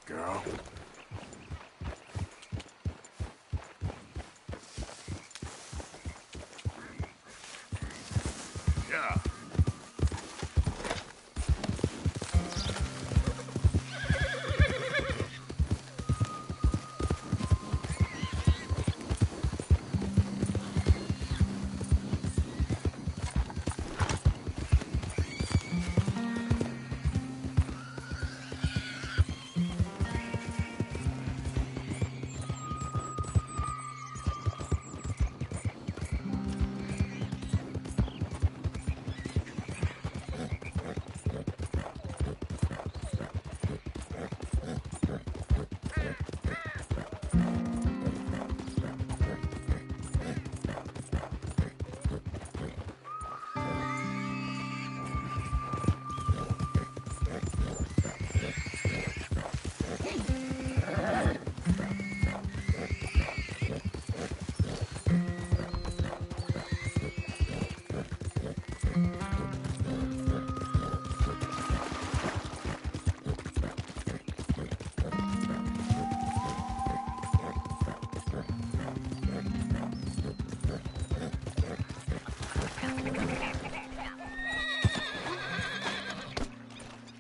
girl. Yeah.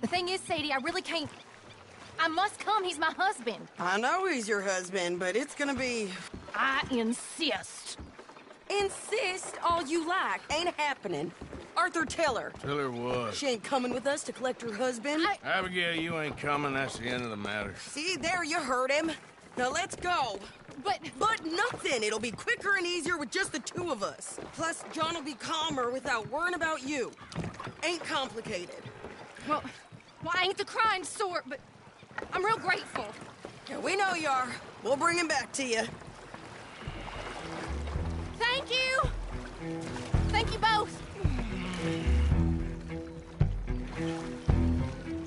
The thing is, Sadie, I really can't... I must come. He's my husband. I know he's your husband, but it's gonna be... I insist. Insist all you like. Ain't happening. Arthur, tell her. Tell her what? She ain't coming with us to collect her husband. Abigail, you ain't coming. That's the end of the matter. See, there you heard him. Now let's go. But nothing. It'll be quicker and easier with just the two of us. Plus, John will be calmer without worrying about you. Ain't complicated. Well, I ain't the crying sort, but I'm real grateful. Yeah, we know you are. We'll bring him back to you. Thank you. Thank you both.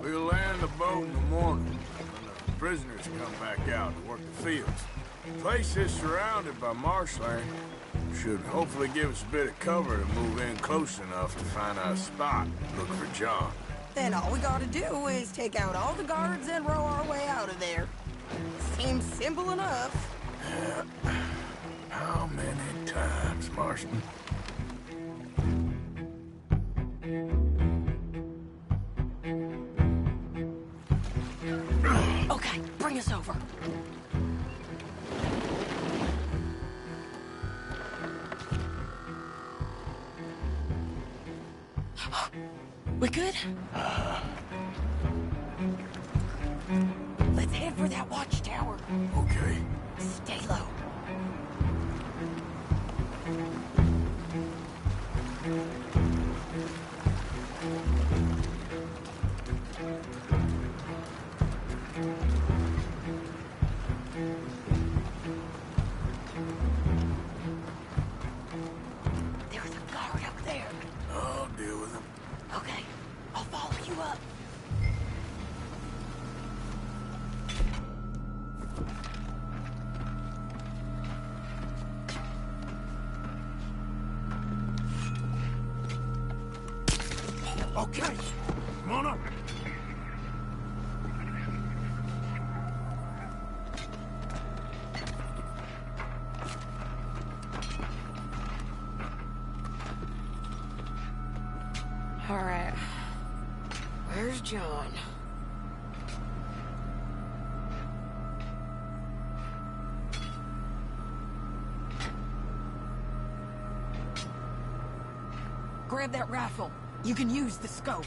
We'll land the boat in the morning when the prisoners come back out to work the fields. The place is surrounded by marshland. Should hopefully give us a bit of cover to move in close enough to find our spot and look for John. Then all we gotta do is take out all the guards and row our way out of there. Seems simple enough. How many times, Marston? Okay, bring us over. We good? Let's head for that watchtower. Okay. Stay low. There's a guard up there. I'll deal with him. Okay, I'll follow you up. Okay. Come on up. All right. Where's John? Grab that rifle. You can use the scope.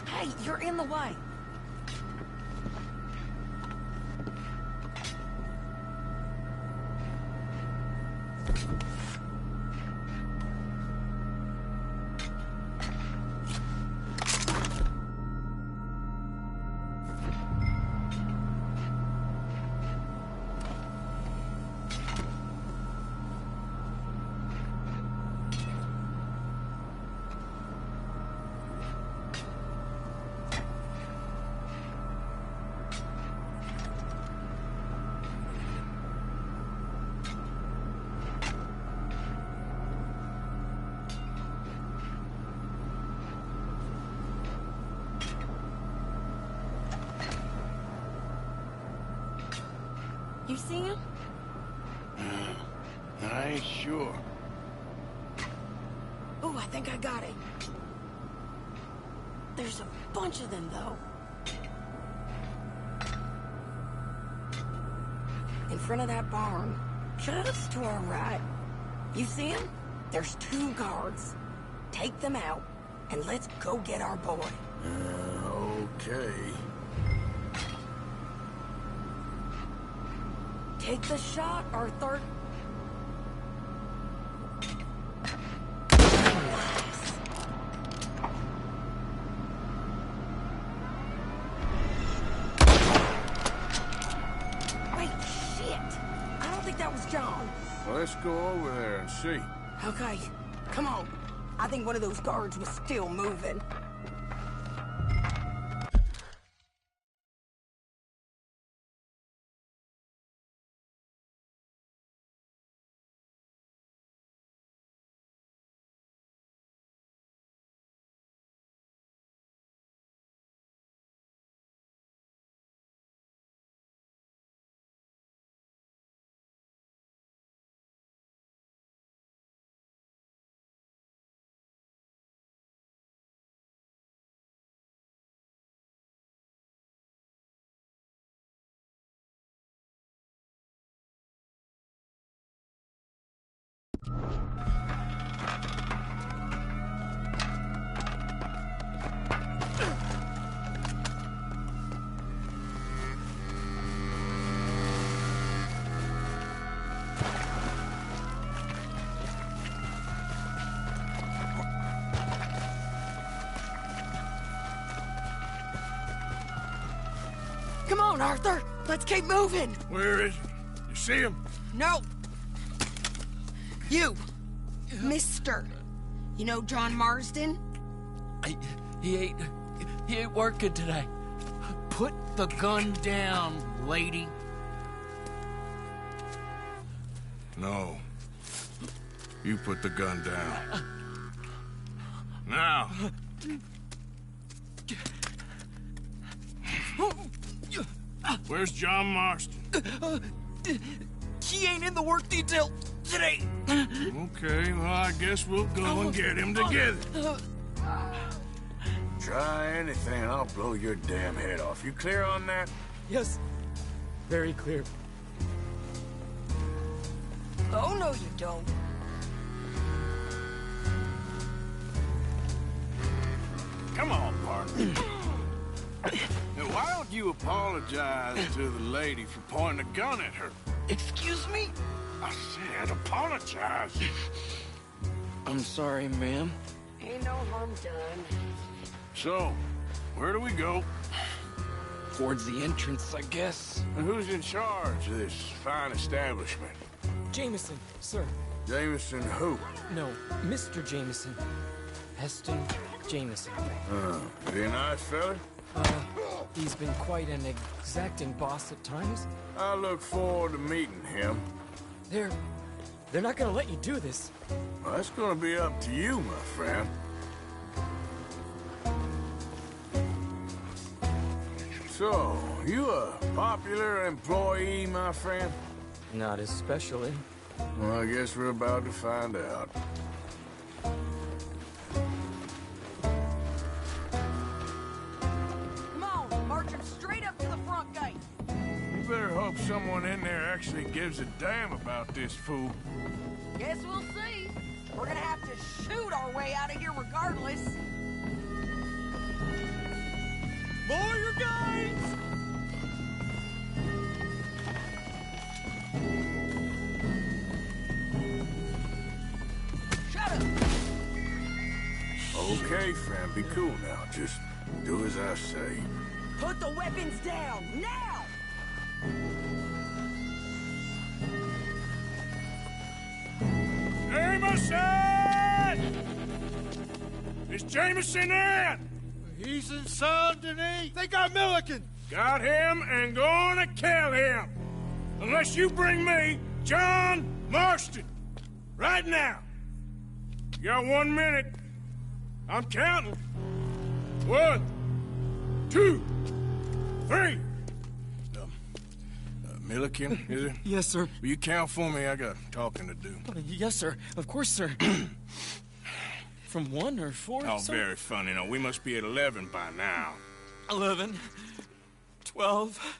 Hey, you're in the way. You see him? I ain't sure. Ooh, I think I got it. There's a bunch of them, though. In front of that barn, just to our right. You see him? There's 2 guards. Take them out, and let's go get our boy. Okay. Take the shot, Arthur. Wait, shit! I don't think that was John. Well, let's go over there and see. Okay, come on. I think one of those guards was still moving. Come on, Arthur. Let's keep moving. Where is he? You see him? No. You. Mister. You know John Marsden? He ain't working today. Put the gun down, lady. No. You put the gun down. Now. Where's John Marston? He ain't in the work detail today. Okay, well, I guess we'll go and get him together. Try anything and I'll blow your damn head off. You clear on that? Yes, very clear. Oh, no, you don't. Come on, partner. Now, why don't you apologize to the lady for pointing a gun at her? Excuse me? I said apologize. I'm sorry, ma'am. Ain't no harm done. So, where do we go? Towards the entrance, I guess. And who's in charge of this fine establishment? Jameson, sir. Jameson who? No, Mr. Jameson. Heston Jameson. Is he a nice fella? He's been quite an exacting boss at times. I look forward to meeting him. They're not gonna let you do this. Well, that's gonna be up to you, my friend. So, you a popular employee, my friend? Not especially. Well, I guess we're about to find out. Come on, march him straight up to the front gate. You better hope someone in there actually gives a damn about this fool. Guess we'll see. We're gonna have to shoot our way out of here regardless. Lower your guns! Shut up! Okay, friend, be cool now. Just do as I say. Put the weapons down, now! Jameson! Is Jameson in? He's in Saint Denis. They got Milliken. Got him and gonna kill him. Unless you bring me John Marston. Right now. You got 1 minute. I'm counting. 1, 2, 3. Milliken, is it? Yes, sir. Will you count for me? I got talking to do. Yes, sir. Of course, sir. From 1 or 4, Oh, sir? very funny. No, we must be at 11 by now. 11, 12,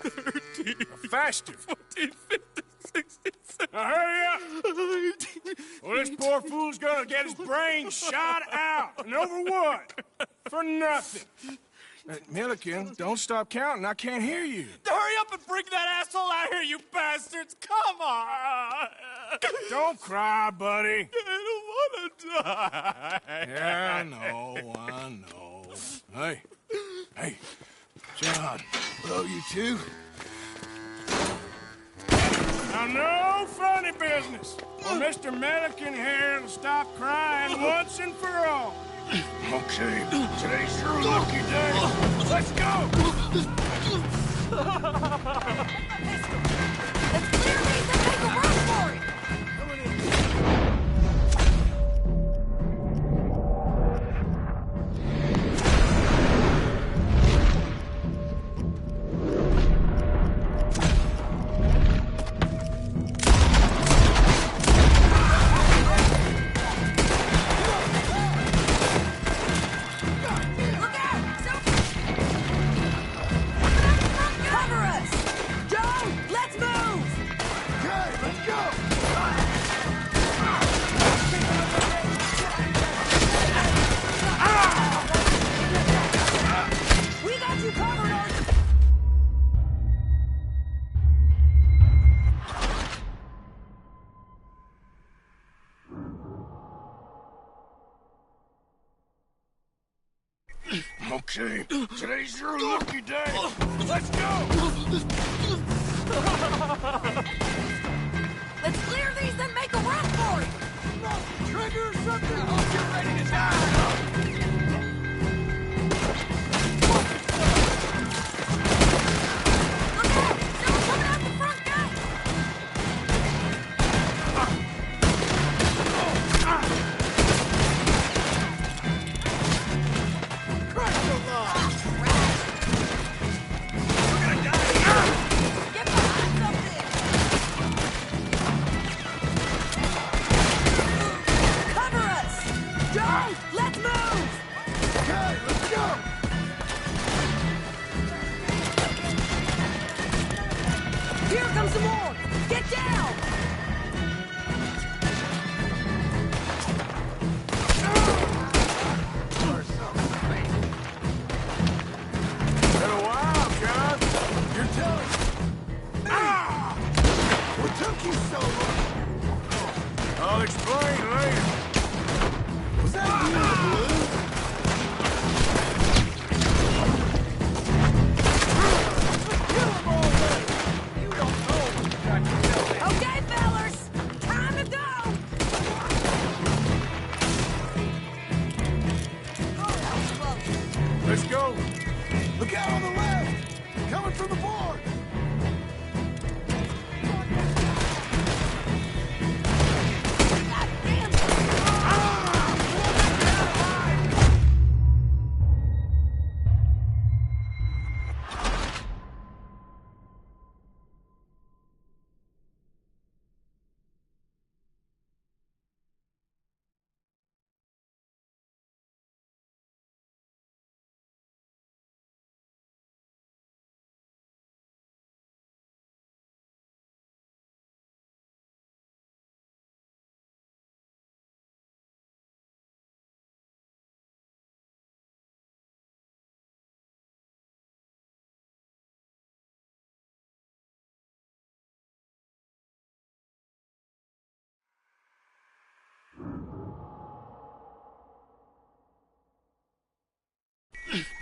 13, Faster. 14, 15, 16, 17, Now hurry up! 18. Well, this poor fool's gonna get his brains shot out. And over what? For nothing. Milliken, don't stop counting. I can't hear you. Hurry up and bring that asshole out here, you bastards! Come on! Don't cry, buddy. I don't want to die. Yeah, I know. Hey, John. Hello, you two. Now, no funny business. Or Mr. Milliken here will stop crying once and for all. Okay, today's your lucky day. Let's go! Let's clear these and make a run for it! Cover us! Joe, let's move! Okay, let's go! We got you covered, Arthur! Okay, today's your lucky day. Let's go! Let's clear these and make a run for it! Trigger something! Oh, you're ready to die! Look out! Someone's coming out the front gate! Christ alive! Get behind something! Cover us! Joe, let's move! Okay, let's go! Here comes some more! Get down! Been a while, John. You're telling me. What took you so long? I'll explain later. Was that you in the blue? Kill him already! You don't know what you got yourself in. Okay, fellas! Time to go! Let's go. Look out on the left! Coming from the board! God damn it!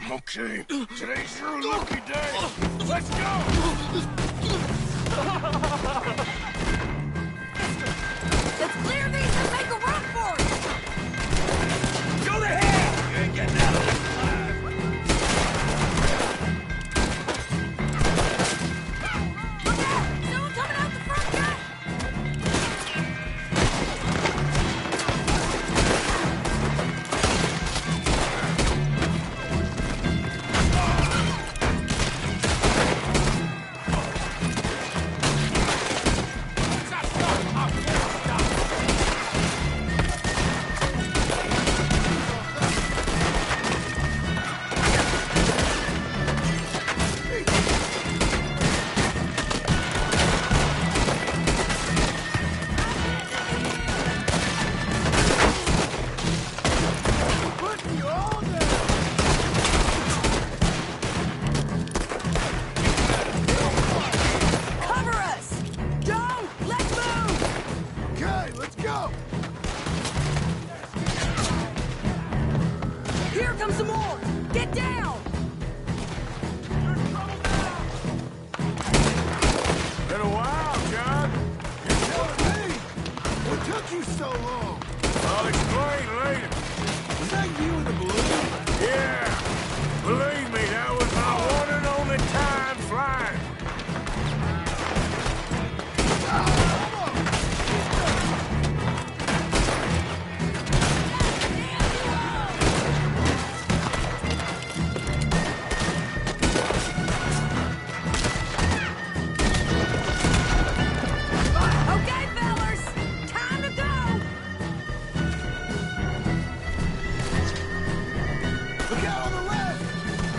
Okay, today's your lucky day. Let's go! Let's clear these and make a run for it! Go to hell! You ain't getting out of this alive. Look out! Someone coming out the front gate! Putting you all down! Cover us! John, let's move! Okay, let's go! Here comes some more! Get down! Been a while, John. You're telling me? What took you so long? I'll explain later. Was that you in the balloon? Yeah. Believe me, that was my one and only time flying. Okay, fellas! Time to go! Look out on the left!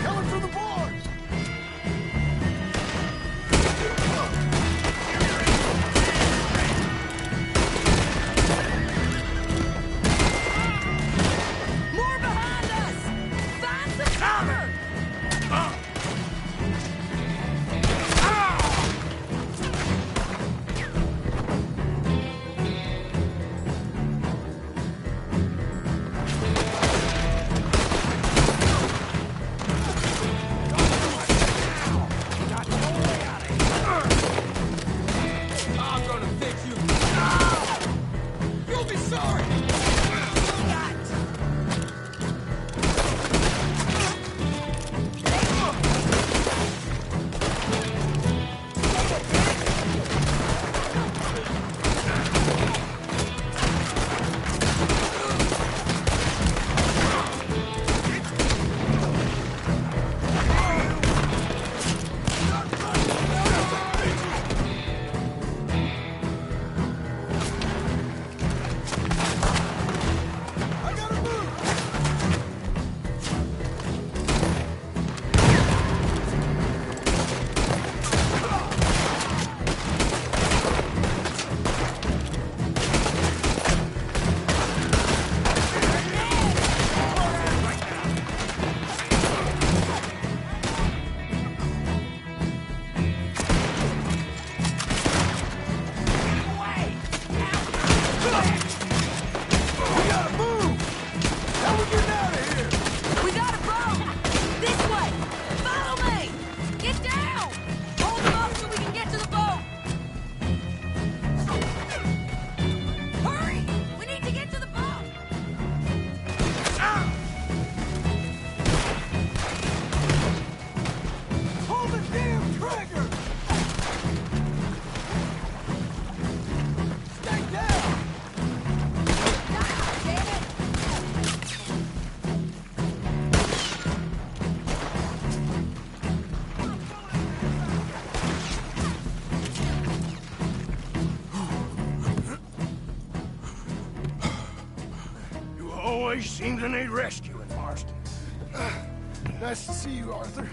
Coming from the board! More behind us! Find some cover! I'm gonna fix you! You'll be sorry! I gotta move! We gotta move! How we getting out of here? We got a boat! This way! Follow me! Get down! Hold them up so we can get to the boat! Hurry! We need to get to the boat! Hold the damn trigger! Stay down! Damn it! You always seem to need rescuing, Marston. Nice to see you, Arthur.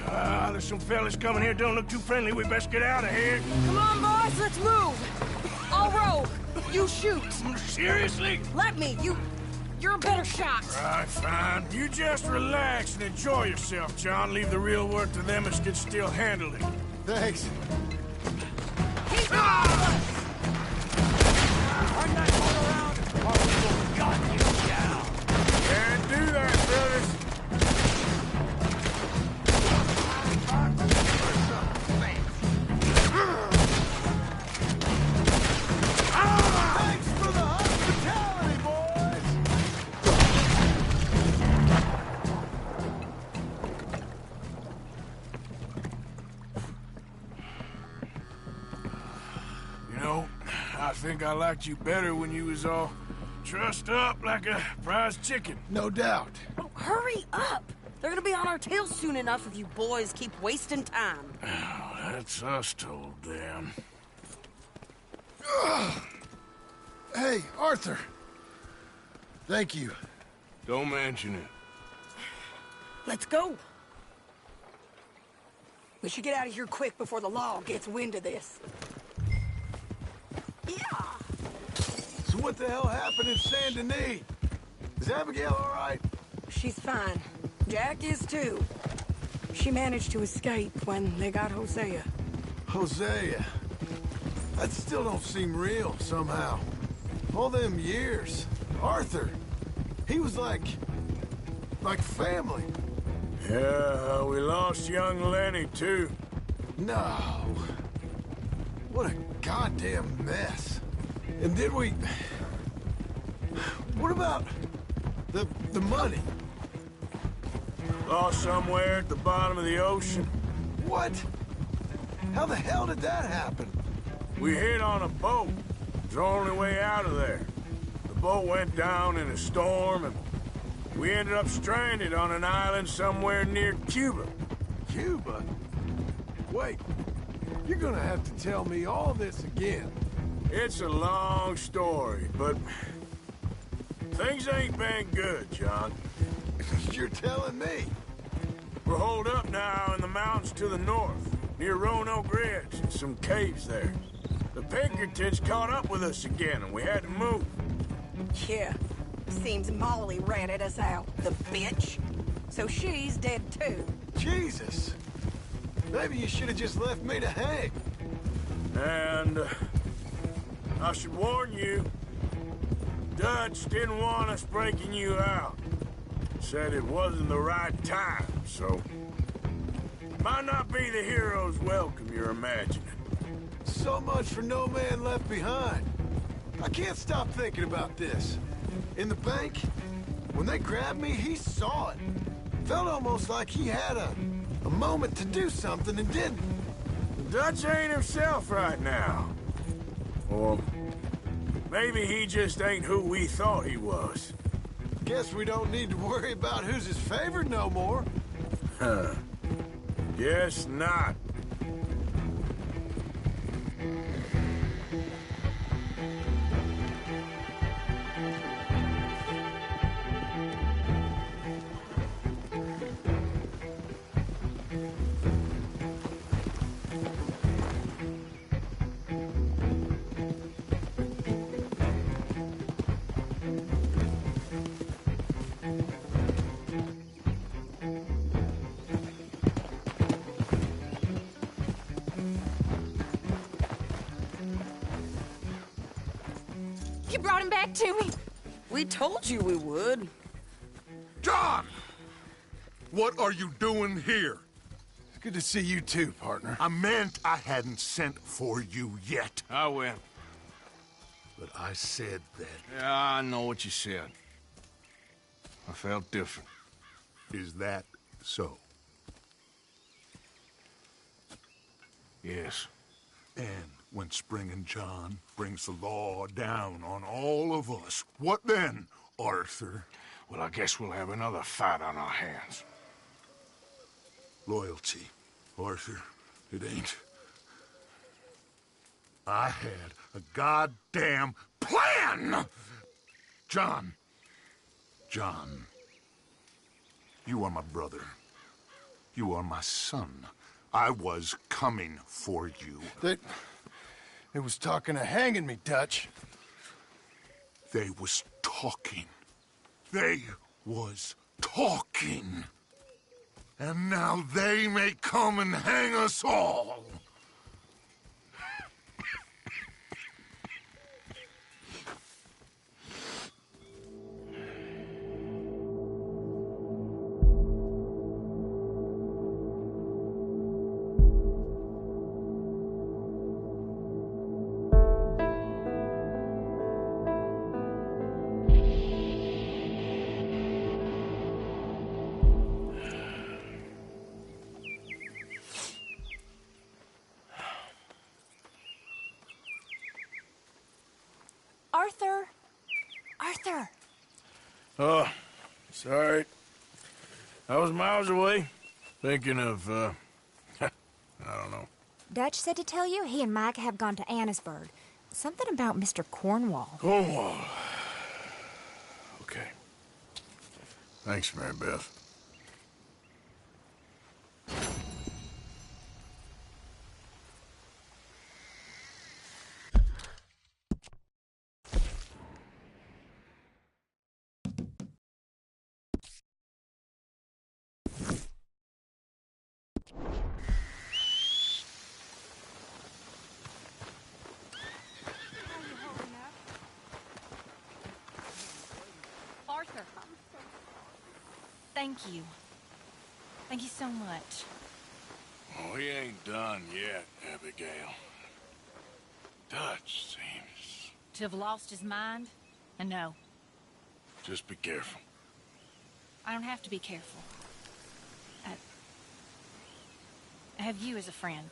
There's some fellas coming here. Don't look too friendly. We best get out of here. Come on, boys, let's move! I'll row! You shoot! Seriously? Let me! You're a better shot! All right, fine. You just relax and enjoy yourself, John. Leave the real work to them as can still handle it. Thanks. Keep up! Turn that boat around or we will gun you down! Can't do that, brothers. Thanks for the hospitality, boys! You know, I think I liked you better when you was all trussed up like a prize chicken. No doubt. Oh, hurry up! They're gonna be on our tails soon enough if you boys keep wasting time. That's us told them. Hey, Arthur. Thank you. Don't mention it. Let's go. We should get out of here quick before the law gets wind of this. Yeah. So what the hell happened in Saint Denis? Is Abigail all right? She's fine. Jack is too. She managed to escape when they got Hosea. Hosea. That still don't seem real, somehow. All them years. Arthur. He was like family. Yeah, we lost young Lenny, too. No. What a goddamn mess. And did we... What about the money? Lost somewhere at the bottom of the ocean. What? How the hell did that happen? We hit on a boat. It was the only way out of there. The boat went down in a storm, and we ended up stranded on an island somewhere near Cuba. Cuba? Wait, you're gonna have to tell me all this again. It's a long story, but things ain't been good, John. You're telling me? We're holed up now in the mountains to the north, near Roanoke Ridge, and some caves there. The Pinkertons caught up with us again, and we had to move. Yeah. Seems Molly ratted us out, the bitch. So she's dead too. Jesus. Maybe you should have just left me to hang. And I should warn you, Dutch didn't want us breaking you out. Said it wasn't the right time, so... Might not be the hero's welcome you're imagining. So much for no man left behind. I can't stop thinking about this. In the bank, when they grabbed me, he saw it. Felt almost like he had a moment to do something and didn't. Dutch ain't himself right now. Or maybe he just ain't who we thought he was. Guess we don't need to worry about who's his favorite no more. Huh. Guess not. You brought him back to me. We told you we would. John! What are you doing here? It's good to see you too, partner. I meant I hadn't sent for you yet. I went. But I said that. Yeah, I know what you said. I felt different. Is that so? Yes. And when Spring and John brings the law down on all of us, what then, Arthur? Well, I guess we'll have another fight on our hands. Loyalty, Arthur, it ain't. I had a goddamn plan! John, you are my brother. You are my son. I was coming for you. They was talking of hanging me, Dutch. They was talking. They was talking. And now they may come and hang us all. Arthur. Arthur. Oh, sorry. I was miles away, thinking of, I don't know. Dutch said to tell you he and Mike have gone to Annesburg. Something about Mr. Cornwall. Cornwall. Okay. Thanks, Mary Beth. Thank you. Thank you so much. Oh, he ain't done yet, Abigail. Dutch seems... To have lost his mind? And no. Just be careful. I don't have to be careful. I have you as a friend.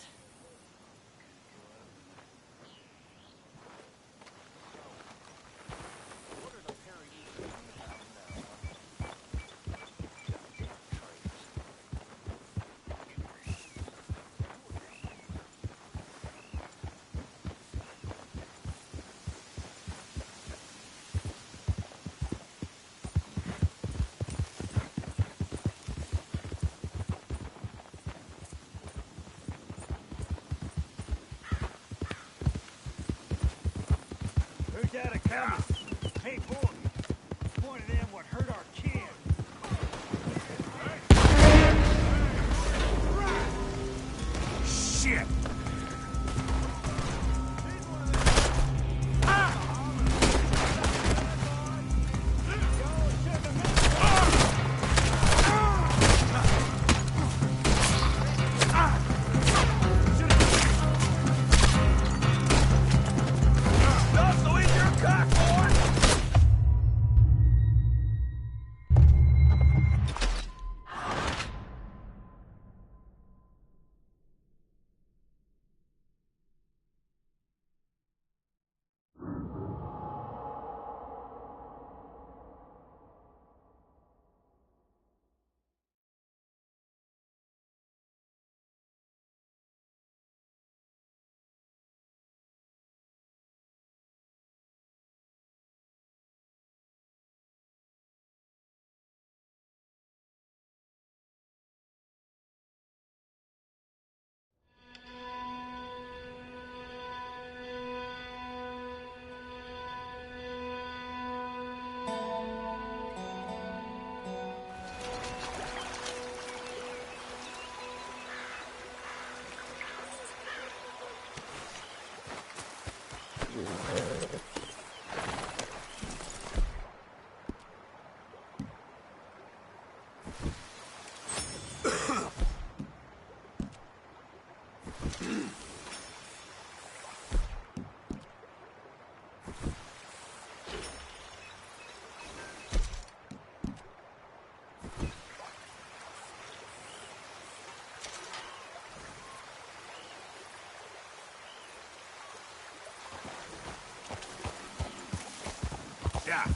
Who's that a coming? Hey, boy. One of them what hurt our kid. Shit! Yeah.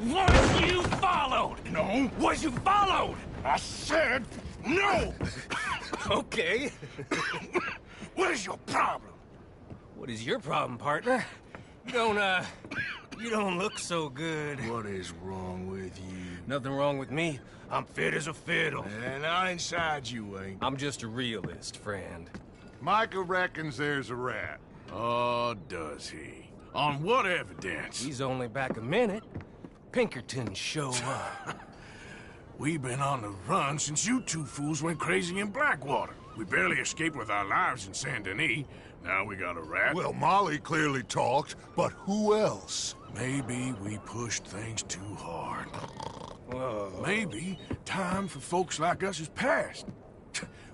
Was you followed? No. Was you followed? I said no! Okay. What is your problem? What is your problem, partner? You don't look so good. What is wrong with you? Nothing wrong with me. I'm fit as a fiddle. And not inside you ain't. I'm just a realist, friend. Micah reckons there's a rat. Oh, does he? On what evidence? He's only back a minute. Pinkerton show up. We've been on the run since you two fools went crazy in Blackwater. We barely escaped with our lives in Saint Denis. Now we got a rat. Well, Molly clearly talked, but who else? Maybe we pushed things too hard. Whoa. Maybe time for folks like us is past.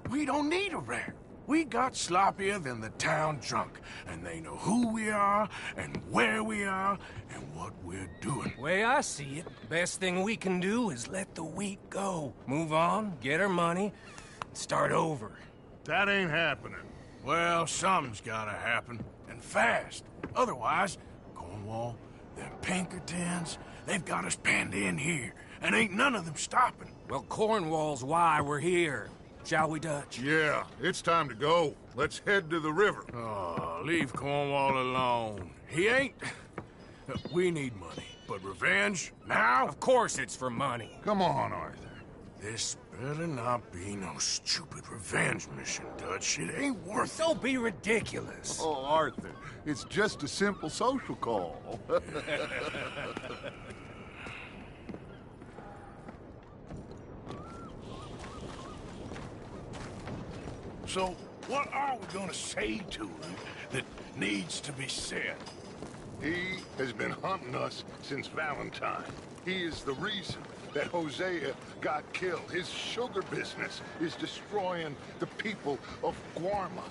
We don't need a rat. We got sloppier than the town drunk, and they know who we are, and where we are, and what we're doing. Way I see it, best thing we can do is let the week go. Move on, get our money, and start over. That ain't happening. Well, something's gotta happen, and fast. Otherwise, Cornwall, them Pinkertons, they've got us penned in here, and ain't none of them stopping. Well, Cornwall's why we're here. Shall we, Dutch? Yeah, it's time to go. Let's head to the river. Oh, leave Cornwall alone. He ain't... We need money, but revenge, now? Of course it's for money. Come on, Arthur. This better not be no stupid revenge mission, Dutch. It ain't worth it. Don't be ridiculous. Oh, Arthur, it's just a simple social call. So, what are we gonna say to him that needs to be said? He has been hunting us since Valentine. He is the reason that Hosea got killed. His sugar business is destroying the people of Guarma.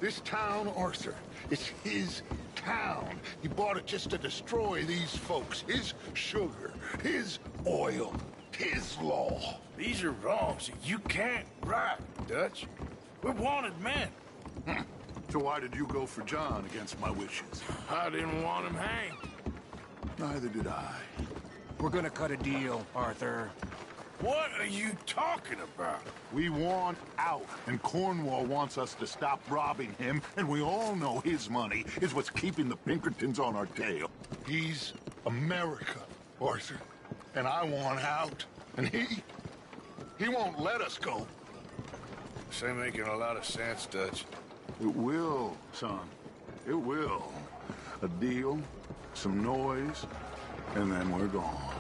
This town, Arthur, is his town. He bought it just to destroy these folks. His sugar, his oil, his law. These are wrongs that you can't right, Dutch. We're wanted men. So why did you go for John against my wishes? I didn't want him hanged. Neither did I. We're gonna cut a deal, Arthur. What are you talking about? We want out, and Cornwall wants us to stop robbing him, and we all know his money is what's keeping the Pinkertons on our tail. He's America, Arthur, and I want out, and he won't let us go. This ain't making a lot of sense, Dutch. It will, son. It will. A deal, some noise, and then we're gone.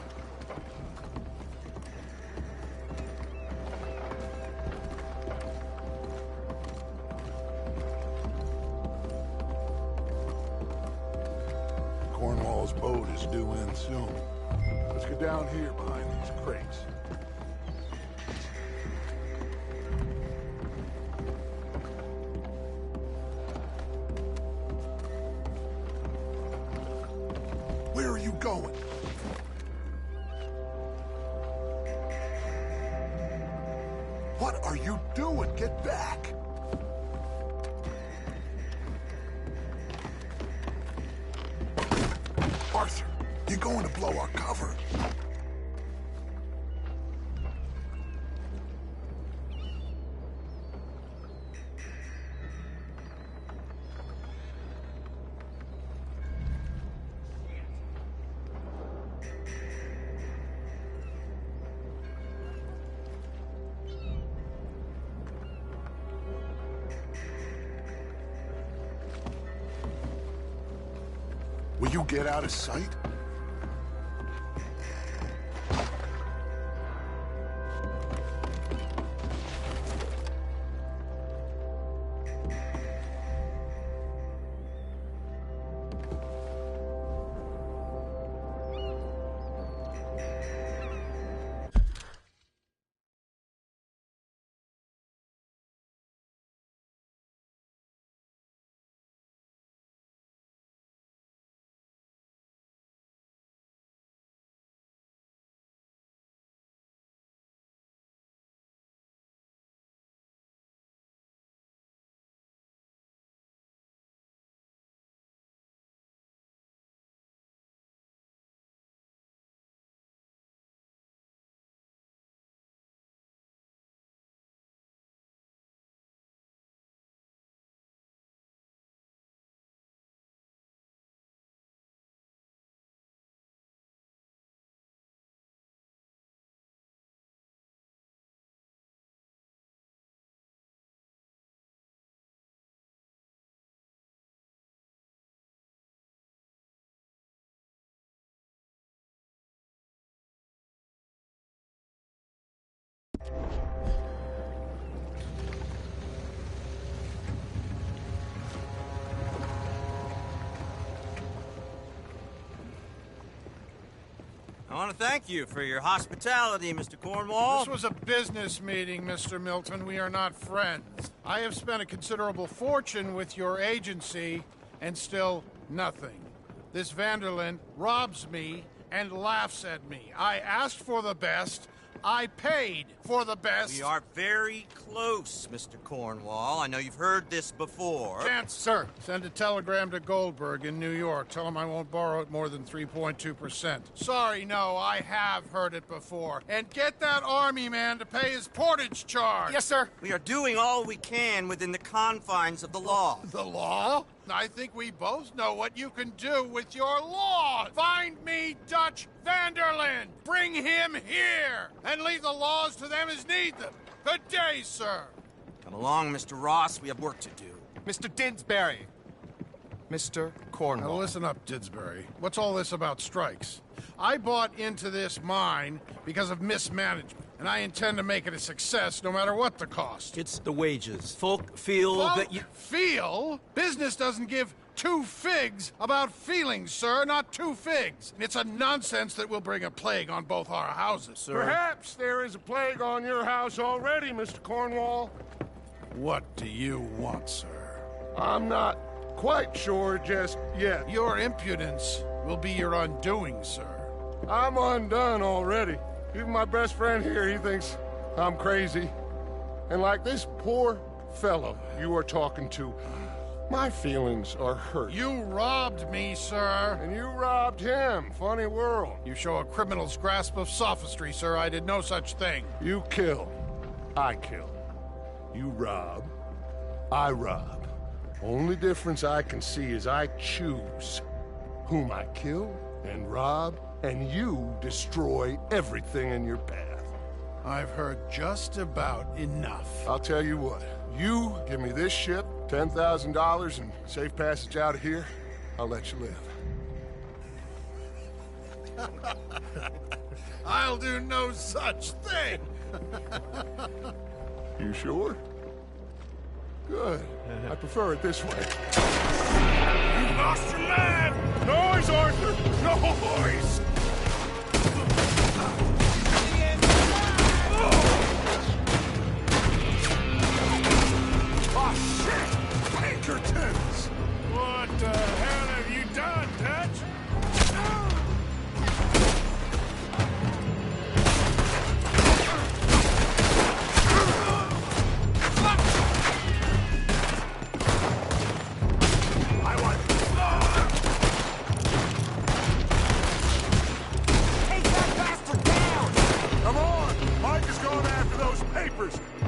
Cornwall's boat is due in soon. Let's get down here behind these crates. Where are you going? What are you doing? Get back! Arthur, you're going to blow our cover. Will you get out of sight? I want to thank you for your hospitality, Mr. Cornwall. This was a business meeting, Mr. Milton. We are not friends. I have spent a considerable fortune with your agency, and still nothing. This Vanderlyn robs me and laughs at me. I asked for the best. I paid for the best. We are very close, Mr. Cornwall. I know you've heard this before. Chance, sir. Send a telegram to Goldberg in New York. Tell him I won't borrow it more than 3.2%. Sorry, no, I have heard it before. And get that army man to pay his portage charge. Yes, sir. We are doing all we can within the confines of the law. The law? I think we both know what you can do with your law. Find me Dutch Vanderlyn. Bring him here. And leave the laws to them as need them. Good day, sir. Come along, Mr. Ross. We have work to do. Mr. Didsbury. Mr. Cornwall. Now listen up, Didsbury. What's all this about strikes? I bought into this mine because of mismanagement, and I intend to make it a success no matter what the cost. It's the wages. Folk feel that you... Feel? Business doesn't give two figs about feelings, sir, not two figs. And it's a nonsense that will bring a plague on both our houses, sir. Perhaps there is a plague on your house already, Mr. Cornwall. What do you want, sir? I'm not quite sure just yet. Your impudence will be your undoing, sir. I'm undone already. Even my best friend here, he thinks I'm crazy. And like this poor fellow you are talking to, my feelings are hurt. You robbed me, sir. And you robbed him. Funny world. You show a criminal's grasp of sophistry, sir. I did no such thing. You kill. I kill. You rob. I rob. Only difference I can see is I choose whom I kill and rob, and you destroy everything in your path. I've heard just about enough. I'll tell you what. You give me this ship, $10,000, and safe passage out of here, I'll let you live. I'll do no such thing. You sure? Good. I prefer it this way. You lost your man! Noise, Arthur! Noise! Oh, shit! Pinkertons! What the hell have you done, Dutch?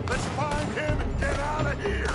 Let's find him and get out of here!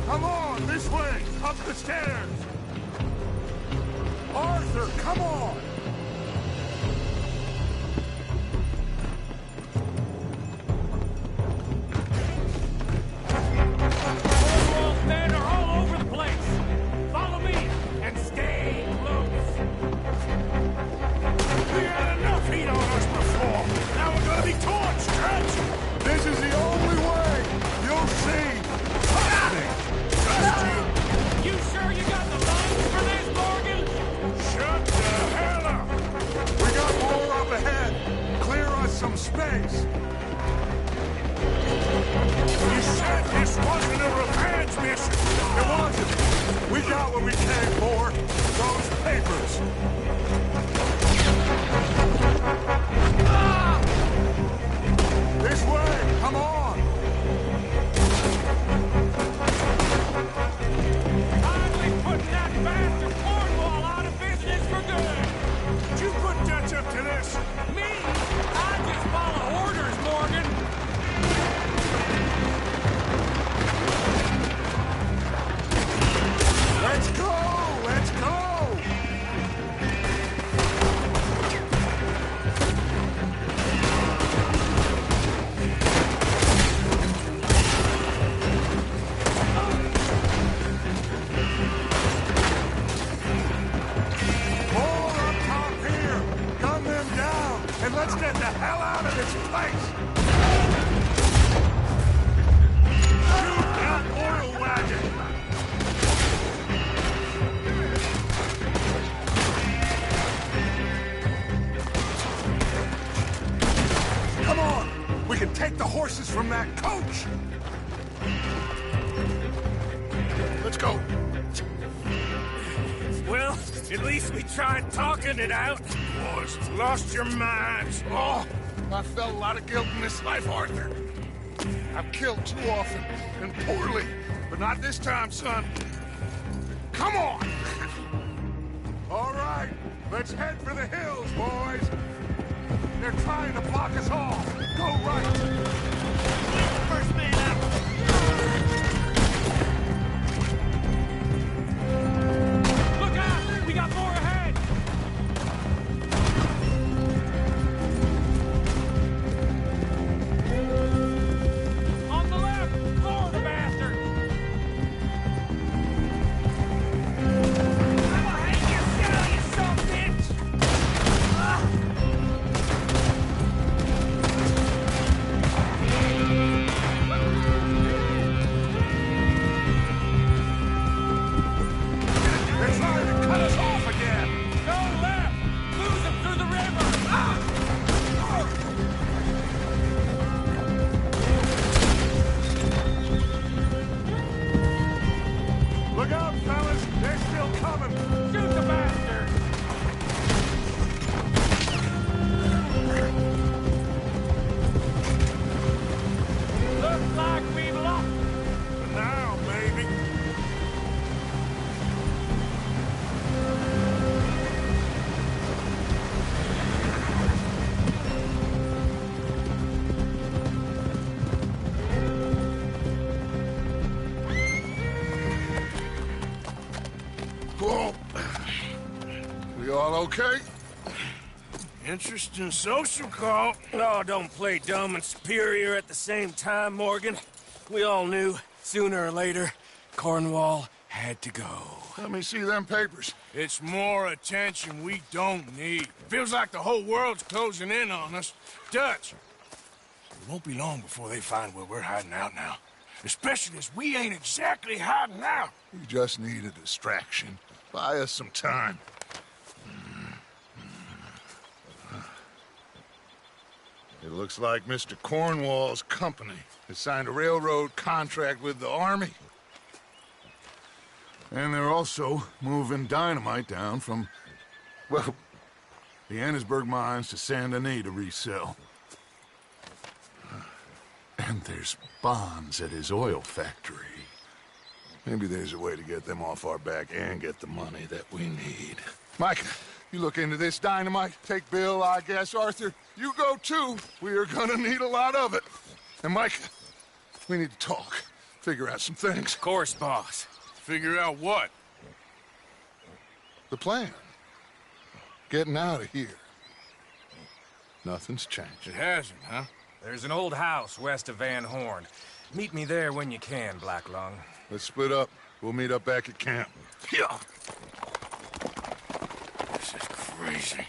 Come on, this way! Up the stairs! Arthur, come on! Cornwall's men are all over the place! Follow me, and stay close! We had enough heat on us before! Now we're gonna be torched, Dutch! This is the only way! You'll see! You sure you got the lungs for this, Morgan? Shut the hell from that coach! Let's go. Well, at least we tried talking it out. Boys, lost your minds. Oh, I felt a lot of guilt in this life, Arthur. I've killed too often and poorly, but not this time, son. Come on! All right, let's head for the hills, boys. They're trying to block us all. Go right. First man out. Look out! We got more ahead! On the left! Floor the bastard! I'm gonna hang you down, you son of a bitch! They're trying to cut us off again. Go left! Lose them through the river! Look out, fellas. They're still coming. Shoot the bastard! Looks like we've lost. For now, baby. Whoa. We all okay? Interesting social call. Oh, don't play dumb and superior at the same time, Morgan. We all knew, sooner or later, Cornwall had to go. Let me see them papers. It's more attention we don't need. Feels like the whole world's closing in on us. Dutch, it won't be long before they find where we're hiding out now. Especially as we ain't exactly hiding out. We just need a distraction. Buy us some time. It looks like Mr. Cornwall's company has signed a railroad contract with the Army. And they're also moving dynamite down from, well, the Annesburg mines to Saint Denis to resell. And there's bonds at his oil factory. Maybe there's a way to get them off our back and get the money that we need. Mike, you look into this dynamite. Take Bill, I guess. Arthur, you go too. We are gonna need a lot of it. And Mike, we need to talk. Figure out some things. Of course, boss. Figure out what? The plan. Getting out of here. Nothing's changed. It hasn't, huh? There's an old house west of Van Horn. Meet me there when you can, Black Lung. Let's split up. We'll meet up back at camp. Yeah. This is crazy.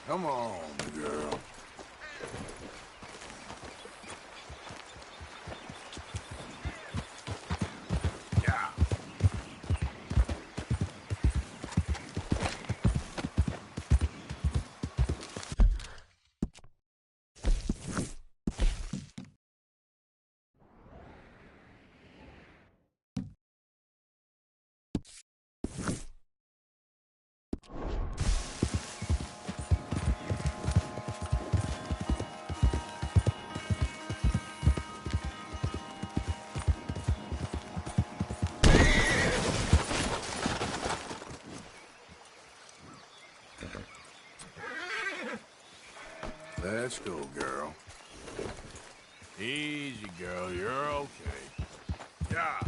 Come on, girl. Yeah. Let's go, girl. Easy, girl. You're okay. Yeah.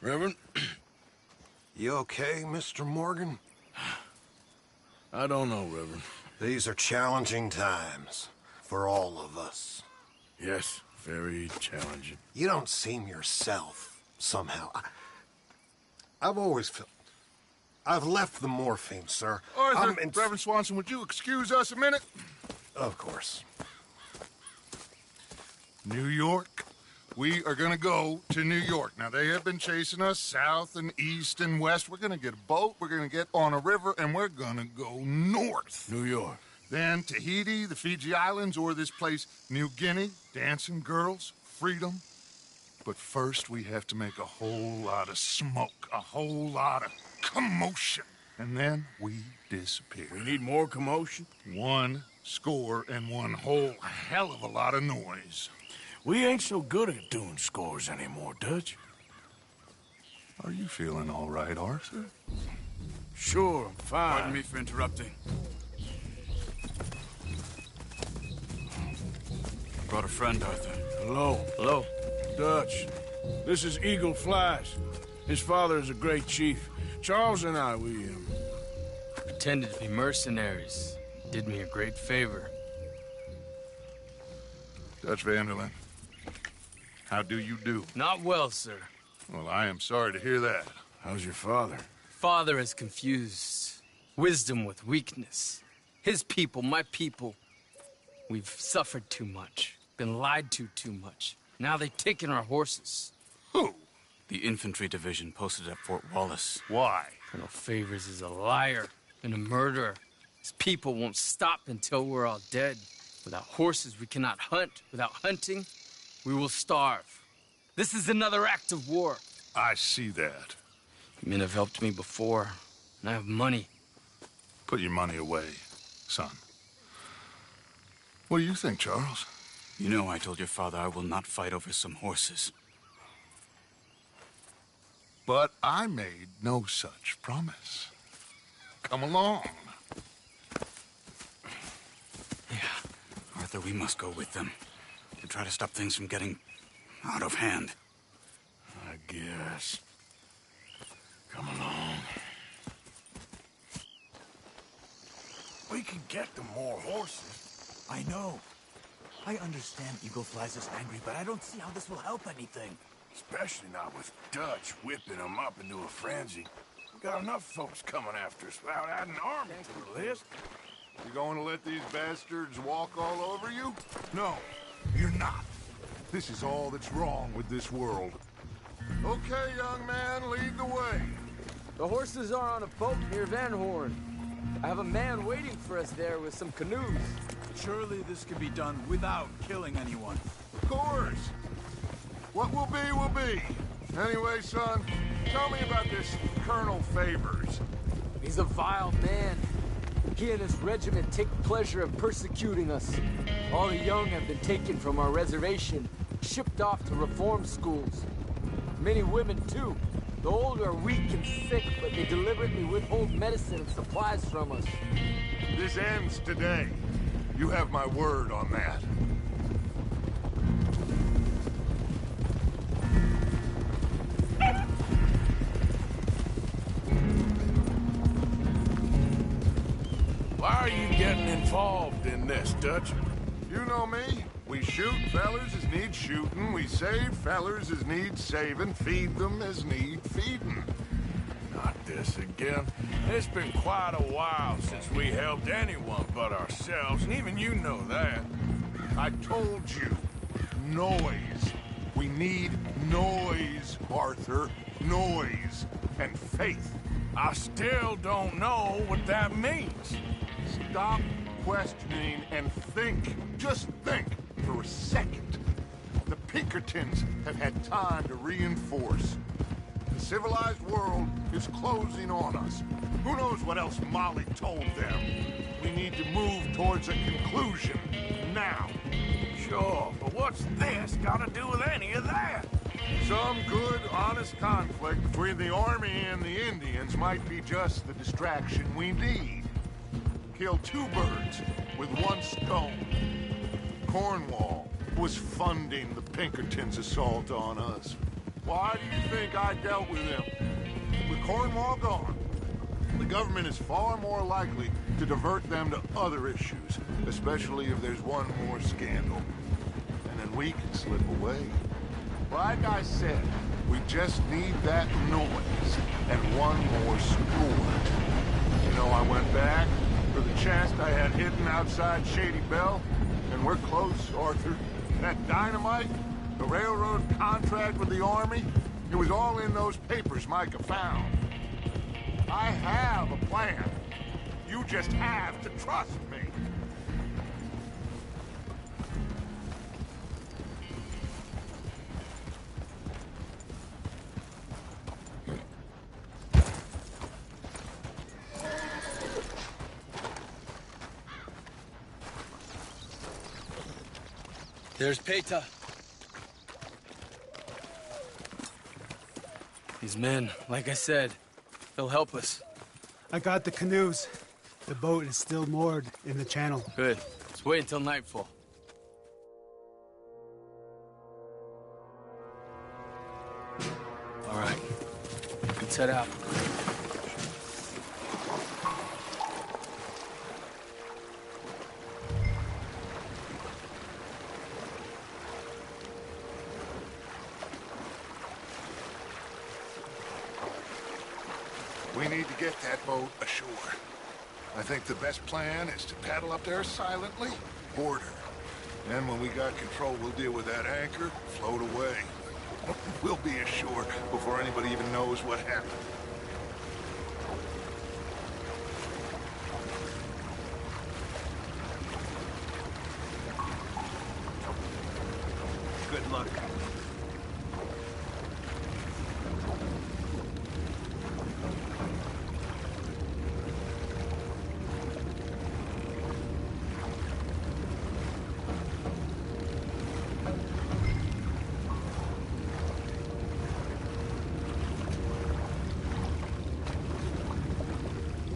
Reverend? You okay, Mr. Morgan? I don't know, Reverend. These are challenging times for all of us. Yes, very challenging. You don't seem yourself, somehow. I've always felt... I've left the morphine, sir. Arthur, Reverend Swanson, would you excuse us a minute? Of course. New York. We are gonna go to New York. Now, they have been chasing us south and east and west. We're gonna get a boat, we're gonna get on a river, and we're gonna go north. New York. Then Tahiti, the Fiji Islands, or this place, New Guinea, dancing girls, freedom. But first, we have to make a whole lot of smoke, a whole lot of commotion. And then we disappear. We need more commotion? 1 score and 1 whole hell of a lot of noise. We ain't so good at doing scores anymore, Dutch. Are you feeling all right, Arthur? Sure, I'm fine. Pardon me for interrupting. Brought a friend, Arthur. Hello. Hello. Dutch. This is Eagle Flies. His father is a great chief. Charles and I, we pretended to be mercenaries. Did me a great favor. Dutch Vanderlyn, how do you do? Not well, sir. Well, I am sorry to hear that. How's your father? Father has confused wisdom with weakness. His people, my people, we've suffered too much. Been lied to too much. Now they've taken our horses. Who? The infantry division posted at Fort Wallace. Why? Colonel Favors is a liar and a murderer. His people won't stop until we're all dead. Without horses, we cannot hunt. Without hunting, we will starve. This is another act of war. I see that. Men have helped me before, and I have money. Put your money away, son. What do you think, Charles? You know I told your father I will not fight over some horses. But I made no such promise. Come along. Yeah, Arthur, we must go with them to try to stop things from getting out of hand. I guess. Come along. We can get them more horses. I know. I understand Eagle Flies is angry, but I don't see how this will help anything. Especially not with Dutch whipping them up into a frenzy. We got enough folks coming after us without adding an army to the list. You going to let these bastards walk all over you? No, you're not. This is all that's wrong with this world. Okay, young man, lead the way. The horses are on a boat near Van Horn. I have a man waiting for us there with some canoes. Surely this can be done without killing anyone. Of course. What will be, will be. Anyway, son, tell me about this Colonel Favors. He's a vile man. He and his regiment take pleasure in persecuting us. All the young have been taken from our reservation, shipped off to reform schools. Many women, too. The old are weak and sick, but they deliberately withhold medicine and supplies from us. This ends today. You have my word on that. Why are you getting involved in this, Dutch? You know me. We shoot fellers as need shooting. We save fellers as need saving. Feed them as need feeding. Not this again. It's been quite a while since we helped anyone but ourselves, and even you know that. I told you. Noise. We need noise, Arthur. Noise and faith. I still don't know what that means. Stop questioning and think. Just think for a second. The Pinkertons have had time to reinforce. The civilized world is closing on us. Who knows what else Molly told them? We need to move towards a conclusion now. Sure, but what's this got to do with any of that? Some good, honest conflict between the army and the Indians might be just the distraction we need. Kill two birds with one stone. Cornwall was funding the Pinkertons' assault on us. Why do you think I dealt with him? With Cornwall gone, the government is far more likely to divert them to other issues, especially if there's one more scandal. And then we can slip away. Like I said, we just need that noise and one more sport. You know, I went back for the chest I had hidden outside Shady Belle, and we're close, Arthur. That dynamite, the railroad contract with the Army, it was all in those papers Micah found. I have a plan. You just have to trust me. There's Peta. These men, like I said, they'll help us. I got the canoes. The boat is still moored in the channel. Good. Let's wait until nightfall. All right. Let's head out. We need to get that boat ashore. I think the best plan is to paddle up there silently, board her. Then when we got control, we'll deal with that anchor, float away. We'll be ashore before anybody even knows what happened. Good luck.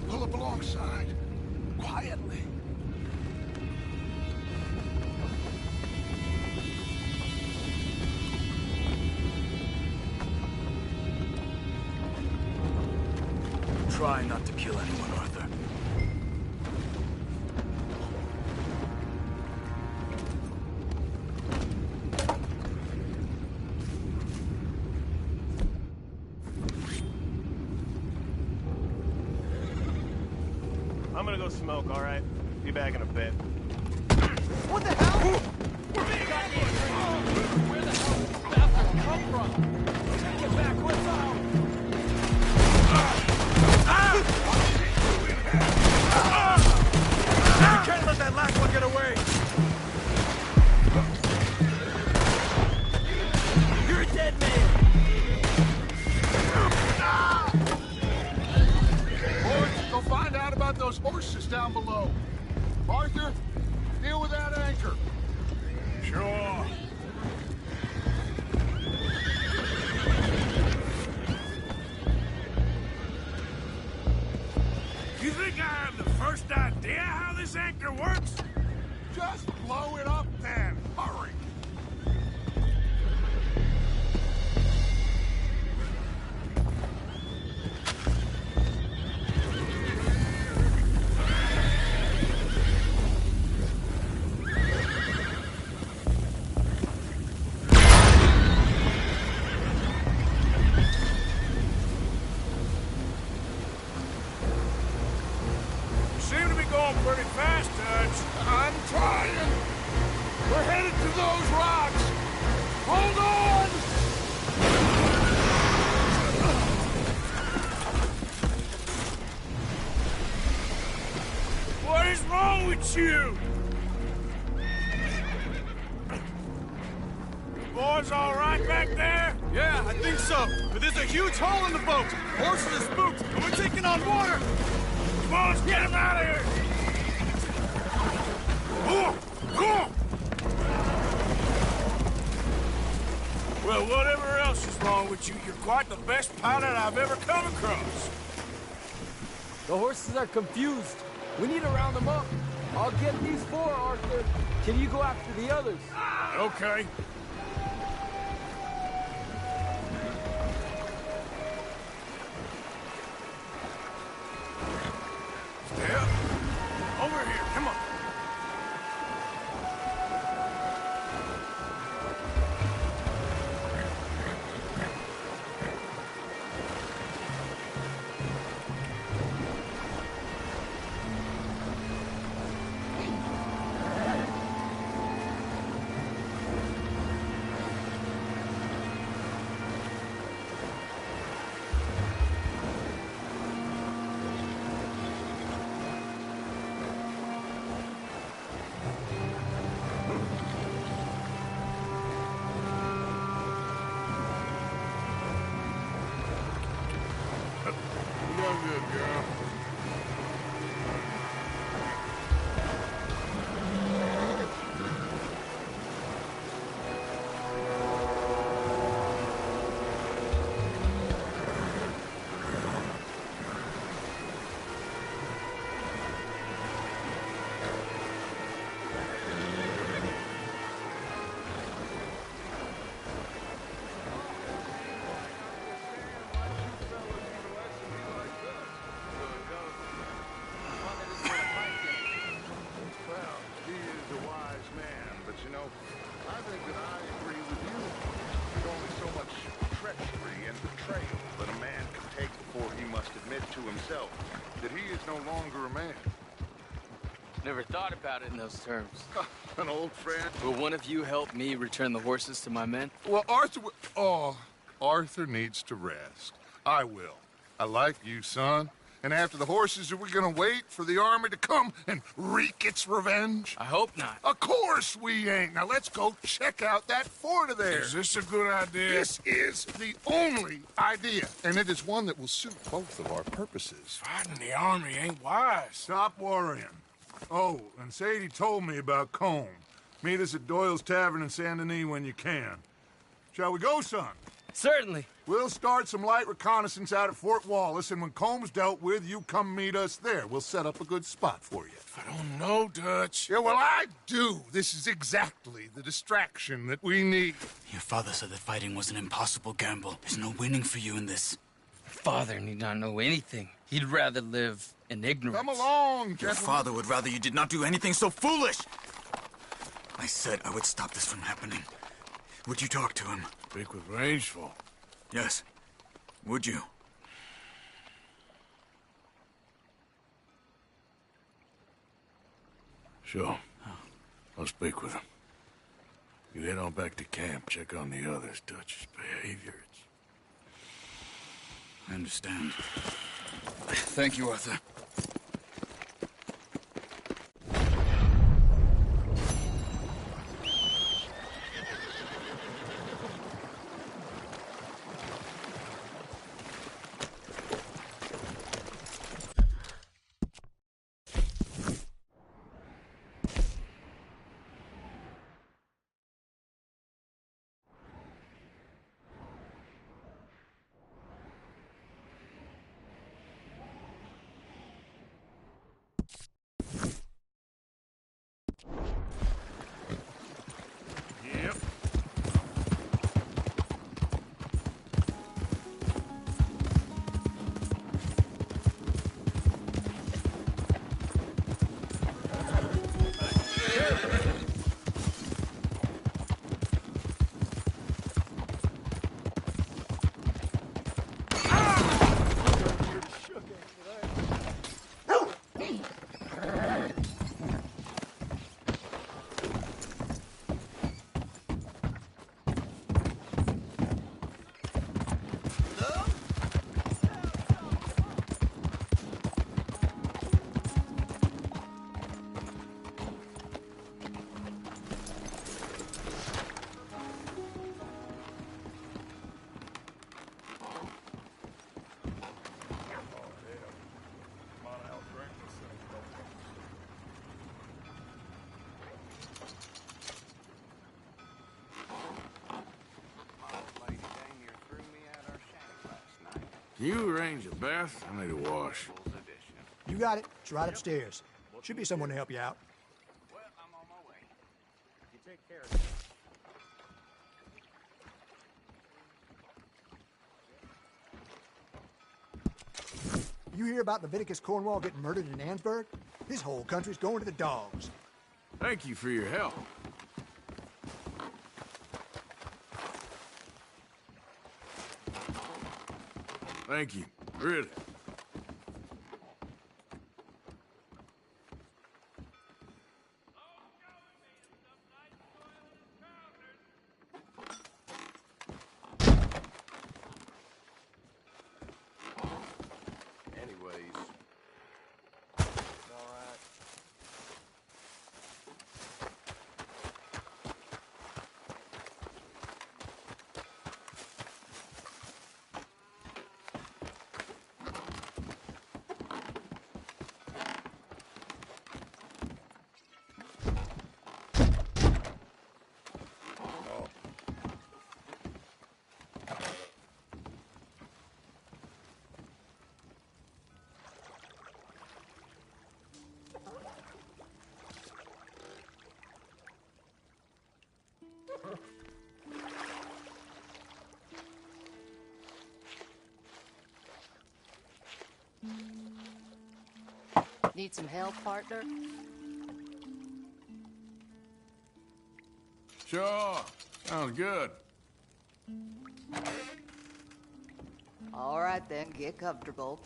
Pull up alongside, quietly. Try not to kill anyone, Arthur. I'm gonna go smoke, all right? Be back in a bit. What the hell? Where the hell did this bastard come from? Take it back, what's out? You can't let that last one get away! You're a dead man! Boys, go find out about those horses down below. Arthur, deal with that anchor. Sure. You think I have the first idea how this anchor works? Just blow it up then. Hurry. Seem to be going pretty fast, Dutch. I'm trying. We're headed to those rocks. Hold on! What is wrong with you? Boys all right back there? Yeah, I think so. But there's a huge hole in the boat. Horses are spooked, and we're taking on water. Come on, let's get him out of here! Well, whatever else is wrong with you, you're quite the best pilot I've ever come across. The horses are confused. We need to round them up. I'll get these four, Arthur. Can you go after the others? Okay. himself that he is no longer a man. Never thought about it in those terms. An old friend. Will one of you help me return the horses to my men? Well, Arthur needs to rest. I will. I like you, son. And after the horses, are we gonna wait for the army to come and wreak its revenge? I hope not. Of course we ain't. Now let's go check out that fort of theirs. Is this a good idea? This is the only idea, and it is one that will suit both of our purposes. Fighting the army ain't wise. Stop worrying. Oh, and Sadie told me about Combe. Meet us at Doyle's Tavern in Saint Denis when you can. Shall we go, son? Certainly. We'll start some light reconnaissance out at Fort Wallace, and when Comb's dealt with, you come meet us there. We'll set up a good spot for you. I don't know, Dutch. Yeah, well, I do. This is exactly the distraction that we need. Your father said that fighting was an impossible gamble. There's no winning for you in this. Father need not know anything. He'd rather live in ignorance. Come along, Your gentlemen. father would rather you did not do anything so foolish. I said I would stop this from happening. Would you talk to him? Speak with Rangeful. Yes. Would you? Sure. I'll speak with him. You head on back to camp, check on the others. Dutch's behavior. I understand. Thank you, Arthur. Yep. Can you arrange a bath? I need a wash. You got it. It's right upstairs. Should be someone to help you out. Well, I'm on my way. You take care of it. You hear about Leviticus Cornwall getting murdered in Annesburg? His whole country's going to the dogs. Thank you for your help. Thank you. Really. Anyways. It's all right. Need some help, partner? Sure. Sounds good. All right then, get comfortable.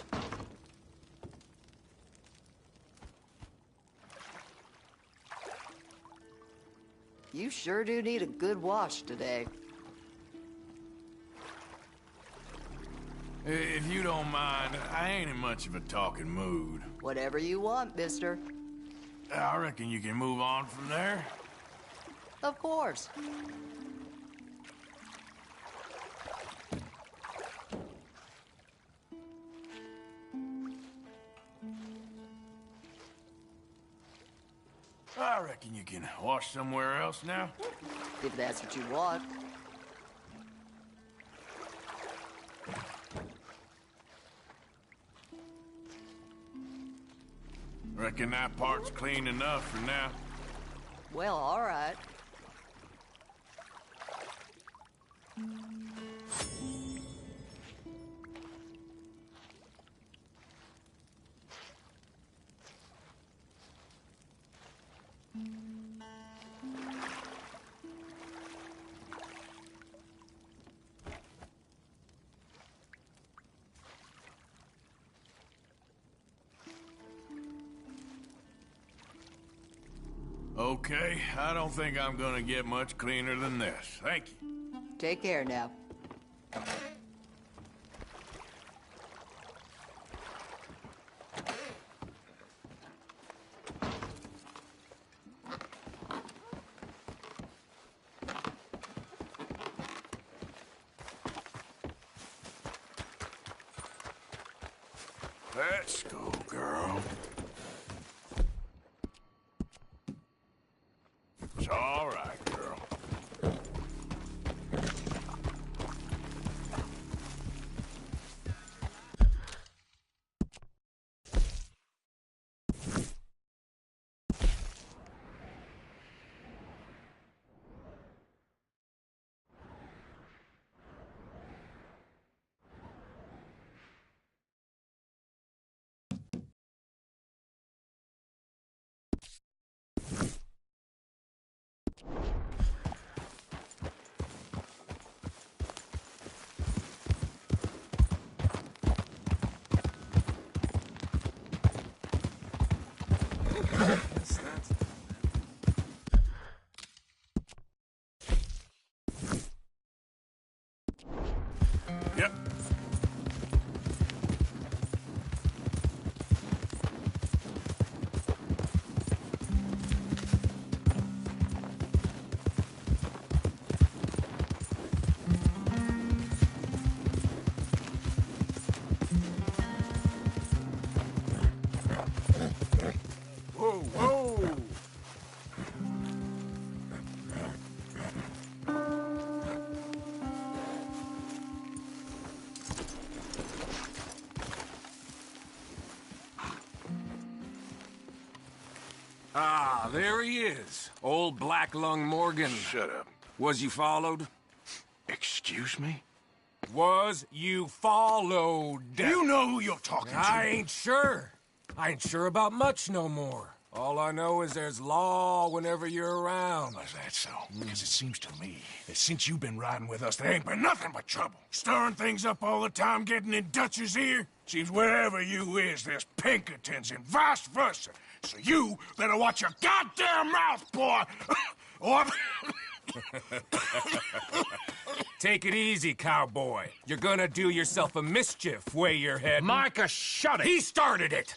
You sure do need a good wash today. If you don't mind, I ain't in much of a talking mood. Whatever you want, mister. I reckon you can move on from there. Of course. I reckon you can wash somewhere else now. If that's what you want. Reckon that part's clean enough for now. Well, all right. Okay, I don't think I'm gonna get much cleaner than this. Thank you. Take care now. Let's go, girl. It's all right, girl. Yep. Whoa, whoa! Ah, there he is. Old Black Lung Morgan. Shut up. Was you followed? Excuse me? Was you followed? You know who you're talking to. I ain't sure. I ain't sure about much no more. All I know is there's law whenever you're around. Is that so? Because it seems to me that since you've been riding with us, there ain't been nothing but trouble. Stirring things up all the time, getting in Dutch's ear. Seems wherever you is, there's Pinkertons and vice versa. So you better watch your goddamn mouth, boy! Or... Take it easy, cowboy. You're gonna do yourself a mischief way you're heading. Micah, shut it! He started it!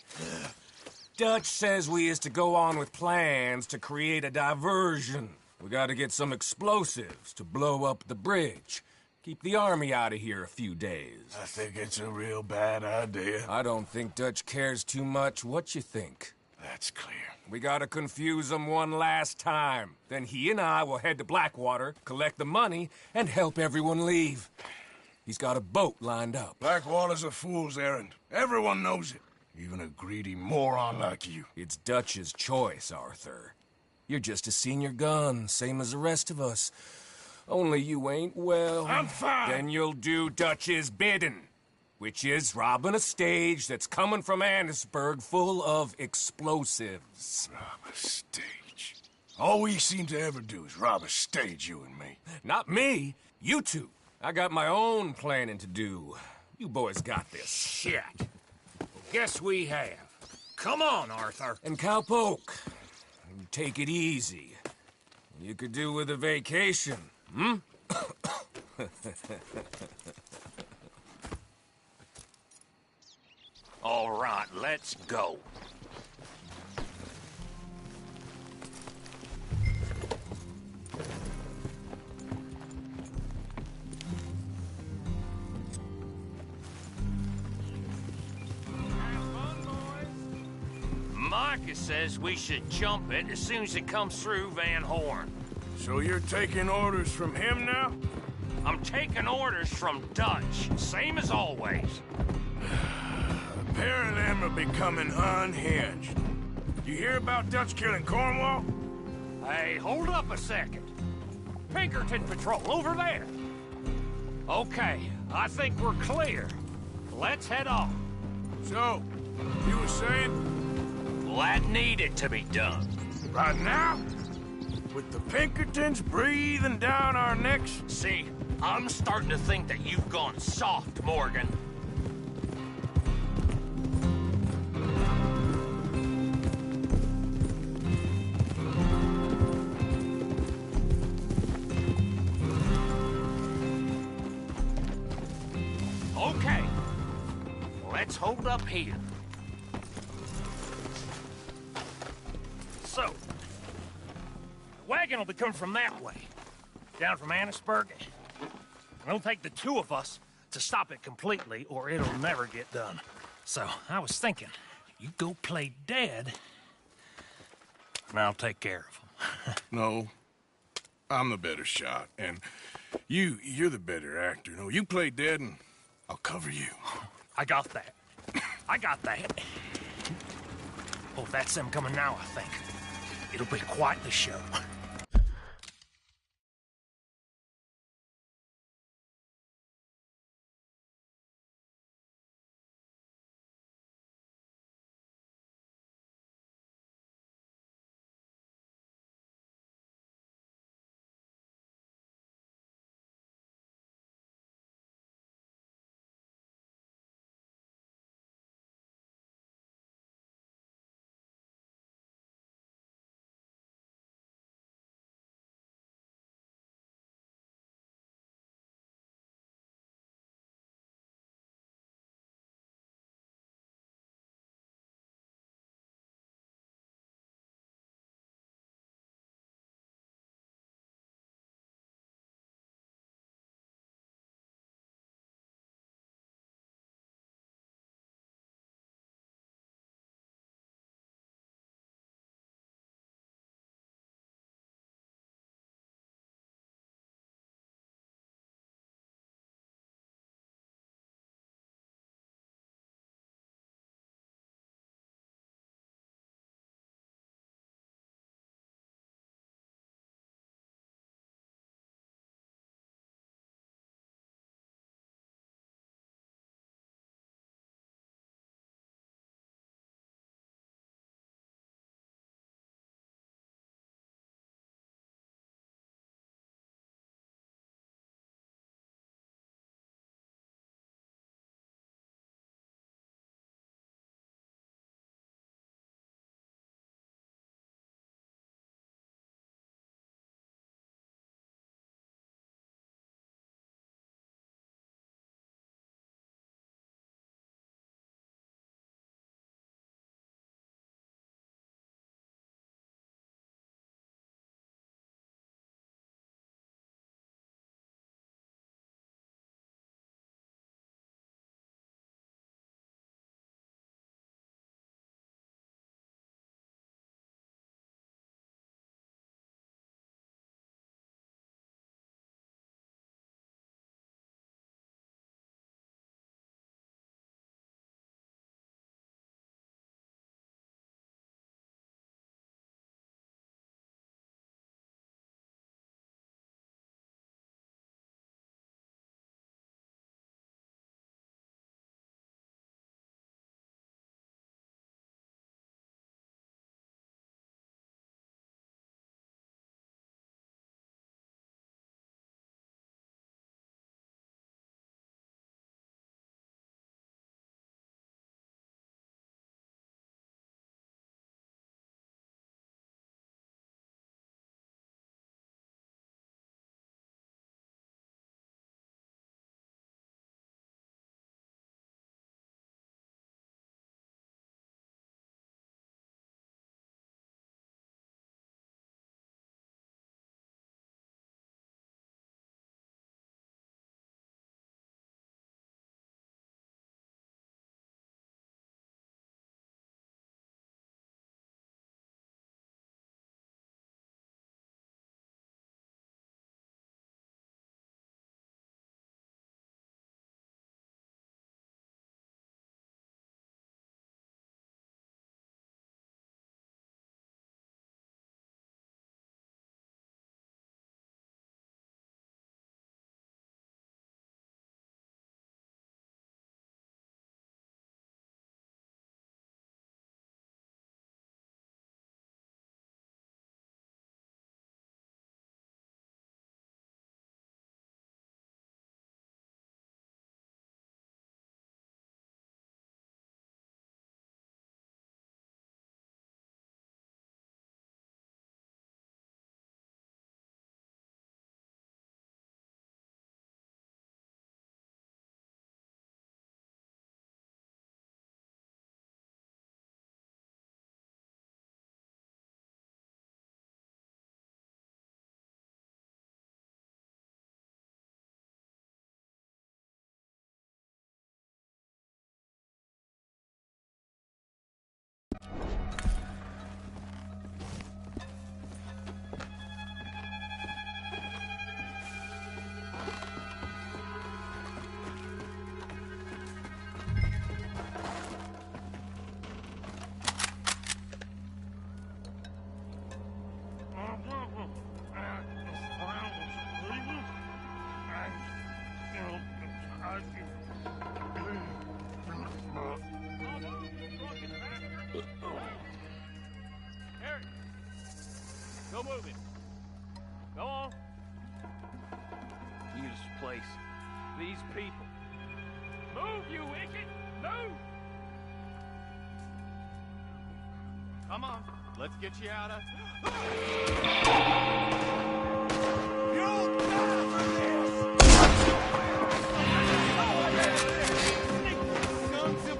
Dutch says we is to go on with plans to create a diversion. We gotta get some explosives to blow up the bridge. Keep the army out of here a few days. I think it's a real bad idea. I don't think Dutch cares too much what you think. That's clear. We gotta confuse him one last time. Then he and I will head to Blackwater, collect the money, and help everyone leave. He's got a boat lined up. Blackwater's a fool's errand. Everyone knows it. Even a greedy moron like you. It's Dutch's choice, Arthur. You're just a senior gun, same as the rest of us. Only you ain't well. I'm fine. Then you'll do Dutch's bidding, which is robbing a stage that's coming from Annesburg full of explosives. Rob a stage? All we seem to ever do is rob a stage, you and me. Not me. You two. I got my own planning to do. You boys got this. Shit. Guess we have. Come on, Arthur. And Cowpoke, take it easy. You could do with a vacation, hmm? All right, let's go. Micah says we should jump it as soon as it comes through Van Horn. So you're taking orders from him now? I'm taking orders from Dutch, same as always. A pair of them are becoming unhinged. You hear about Dutch killing Cornwall? Hey, hold up a second. Pinkerton Patrol, over there. Okay, I think we're clear. Let's head on. So, you were saying? Well, that needed to be done. Right now? With the Pinkertons breathing down our necks? See, I'm starting to think that you've gone soft, Morgan. Okay, let's hold up here. So, the wagon will be coming from that way, down from Annisburg. It'll take the two of us to stop it completely, or it'll never get done. So, I was thinking, you go play dead, and I'll take care of him. No, I'm the better shot, and you're the better actor. No, you play dead, and I'll cover you. I got that. I got that. Oh, that's them coming now, I think. It'll be quite the show. Eric, go move him. Go on. This place, these people. Move, you wicked! Move! Come on, let's get you out of... You'll die for this! Sons of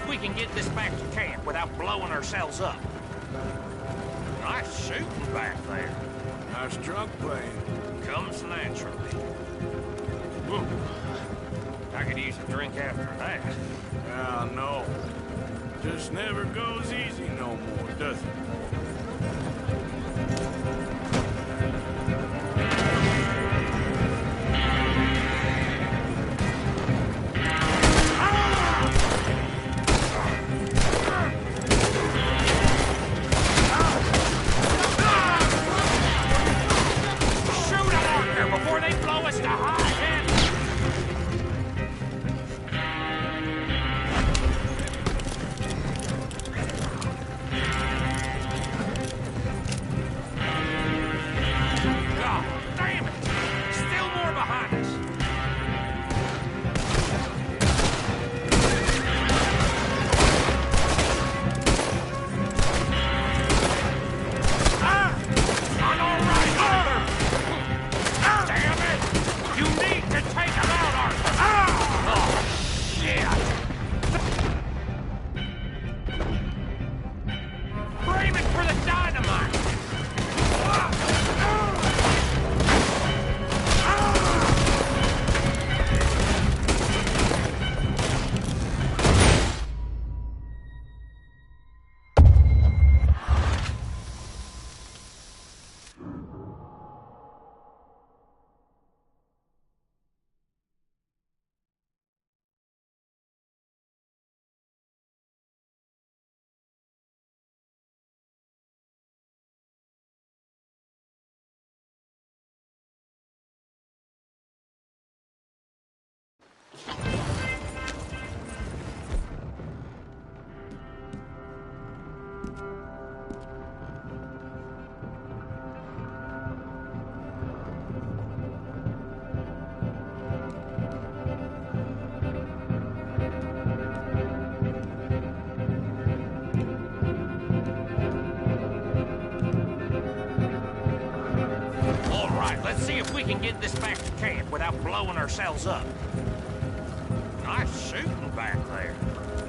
we can get this back to camp without blowing ourselves up. Nice shooting back there. Nice drunk playing. Comes naturally. Whew. I could use a drink after that. Ah, no. Just never goes easy no more, does it? Let's see if we can get this back to camp without blowing ourselves up. Nice shooting back there.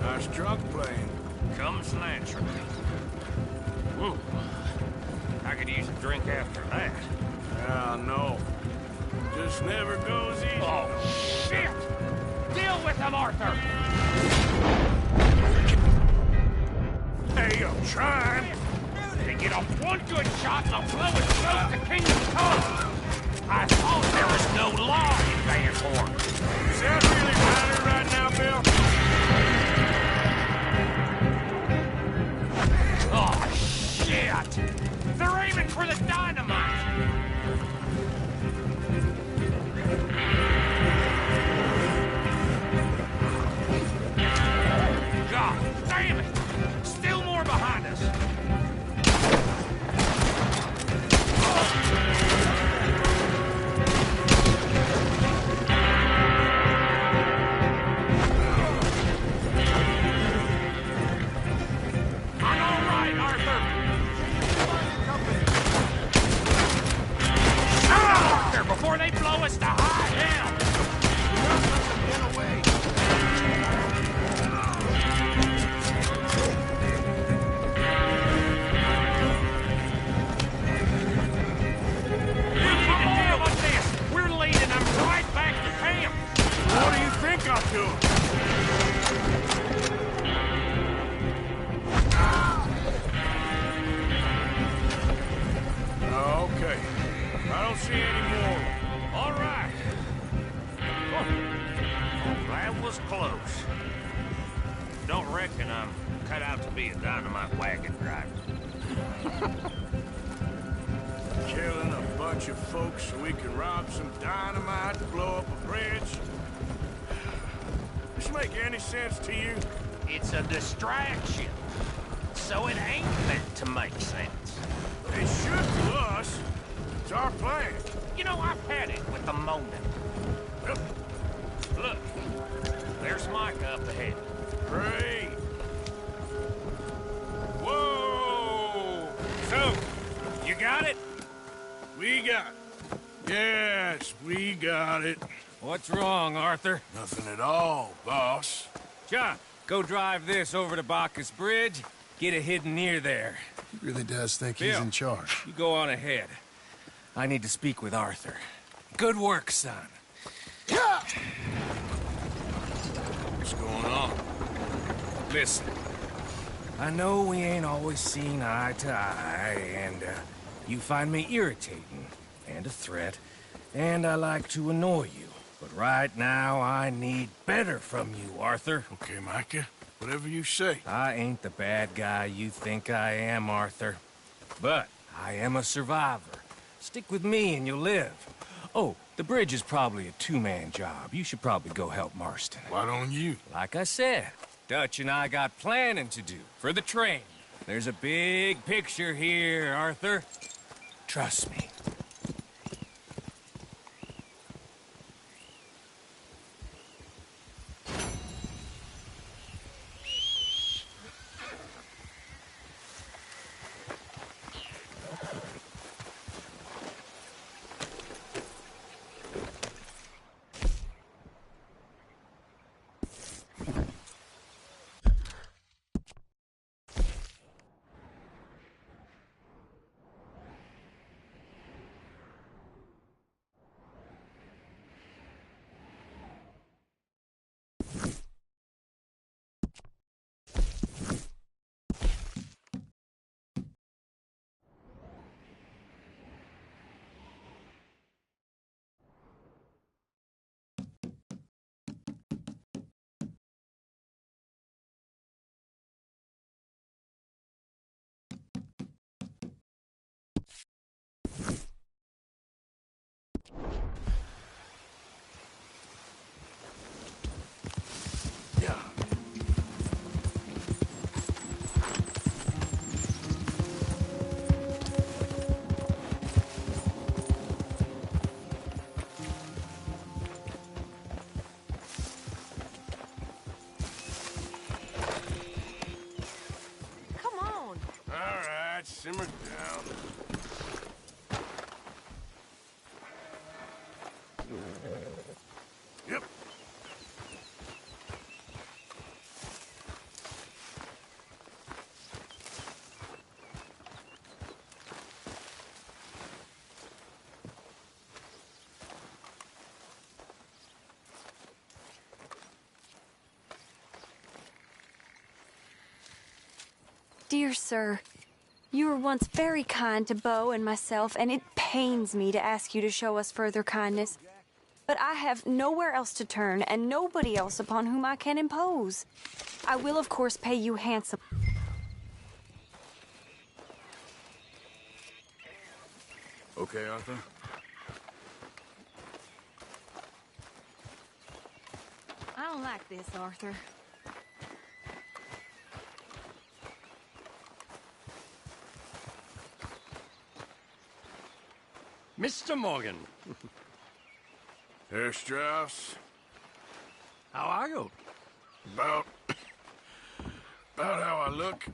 Nice drunk playing. Comes naturally. Whew. I could use a drink after that. Ah, no. Just never goes easy. Oh, shit! Deal with him, Arthur! Hey, I'm trying. They get off one good shot and I'll blow his throat to Kingdom Come! I thought there was no law in Van Horn. Does that really matter right now, Bill? Oh, shit! They're aiming for the dynamite! God damn it! Still more behind us! I'm all right, Arthur! Arthur, before they blow us to high hell! Get away! We need to deal with this! We're leading them right back to camp! What do you think I'm doing? Okay. I don't see any more. All right. Oh, that was close. Don't reckon I'm cut out to be a dynamite wagon driver. Killing a bunch of folks so we can rob some dynamite to blow up a bridge? This make any sense to you? It's a distraction. So it ain't meant to make sense. It should to us. It's our plan. You know, I've had it with the moaning. Look, there's Micah up ahead. Great. Whoa! So, You got it? we got it. Yes, we got it. What's wrong, Arthur? Nothing at all, boss. John, go drive this over to Bacchus Bridge. Get it hidden near there. He really does think Bill, he's in charge. You go on ahead. I need to speak with Arthur. Good work, son. What's going on? Listen, I know we ain't always seen eye to eye, and you find me irritating and a threat, and I like to annoy you. But right now, I need better from you, Arthur. Okay, Micah. Whatever you say. I ain't the bad guy you think I am, Arthur. But I am a survivor. Stick with me and you'll live. Oh, the bridge is probably a two-man job. You should probably go help Marston. Why don't you? Like I said, Dutch and I got planning to do for the train. There's a big picture here, Arthur. Trust me. Dear sir, you were once very kind to Beau and myself, and it pains me to ask you to show us further kindness. But I have nowhere else to turn, and nobody else upon whom I can impose. I will, of course, pay you handsome. Okay, Arthur? I don't like this, Arthur. Mr. Morgan. Herr Strauss. How are you? About how I look.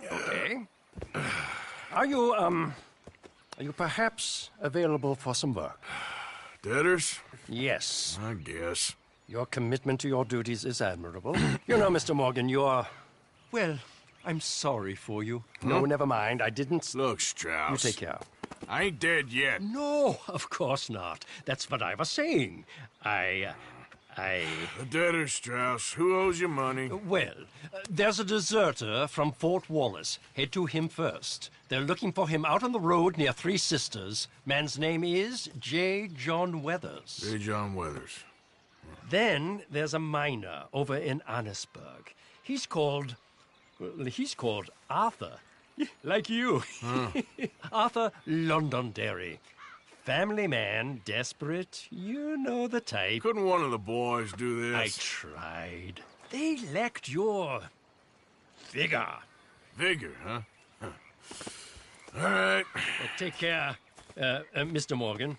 Okay. Are you perhaps available for some work? Debtors? Yes. I guess. Your commitment to your duties is admirable. You know, Mr. Morgan, you're... Well, I'm sorry for you. No, never mind. I didn't... Look, Strauss. You take care. I ain't dead yet. No, of course not. That's what I was saying. The debtors, Strauss. Who owes you money? Well, there's a deserter from Fort Wallace. Head to him first. They're looking for him out on the road near Three Sisters. Man's name is J. John Weathers. J. John Weathers. Then there's a miner over in Annesburg. He's called Arthur. Like you. Arthur Londonderry. Family man, desperate, you know the type. Couldn't one of the boys do this? I tried. They lacked your... vigor. Vigor, huh? All right. Well, take care, Mr. Morgan.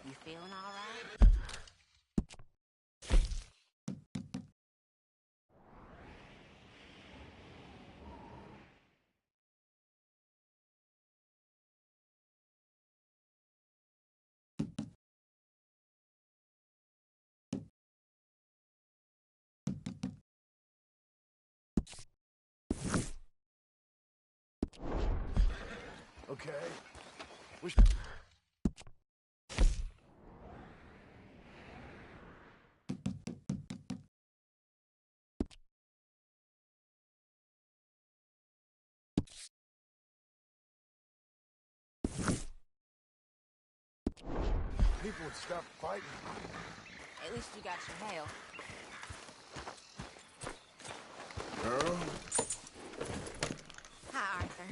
You feeling all right? Okay. People would stop fighting. At least you got your help. Girl? Hi, Arthur.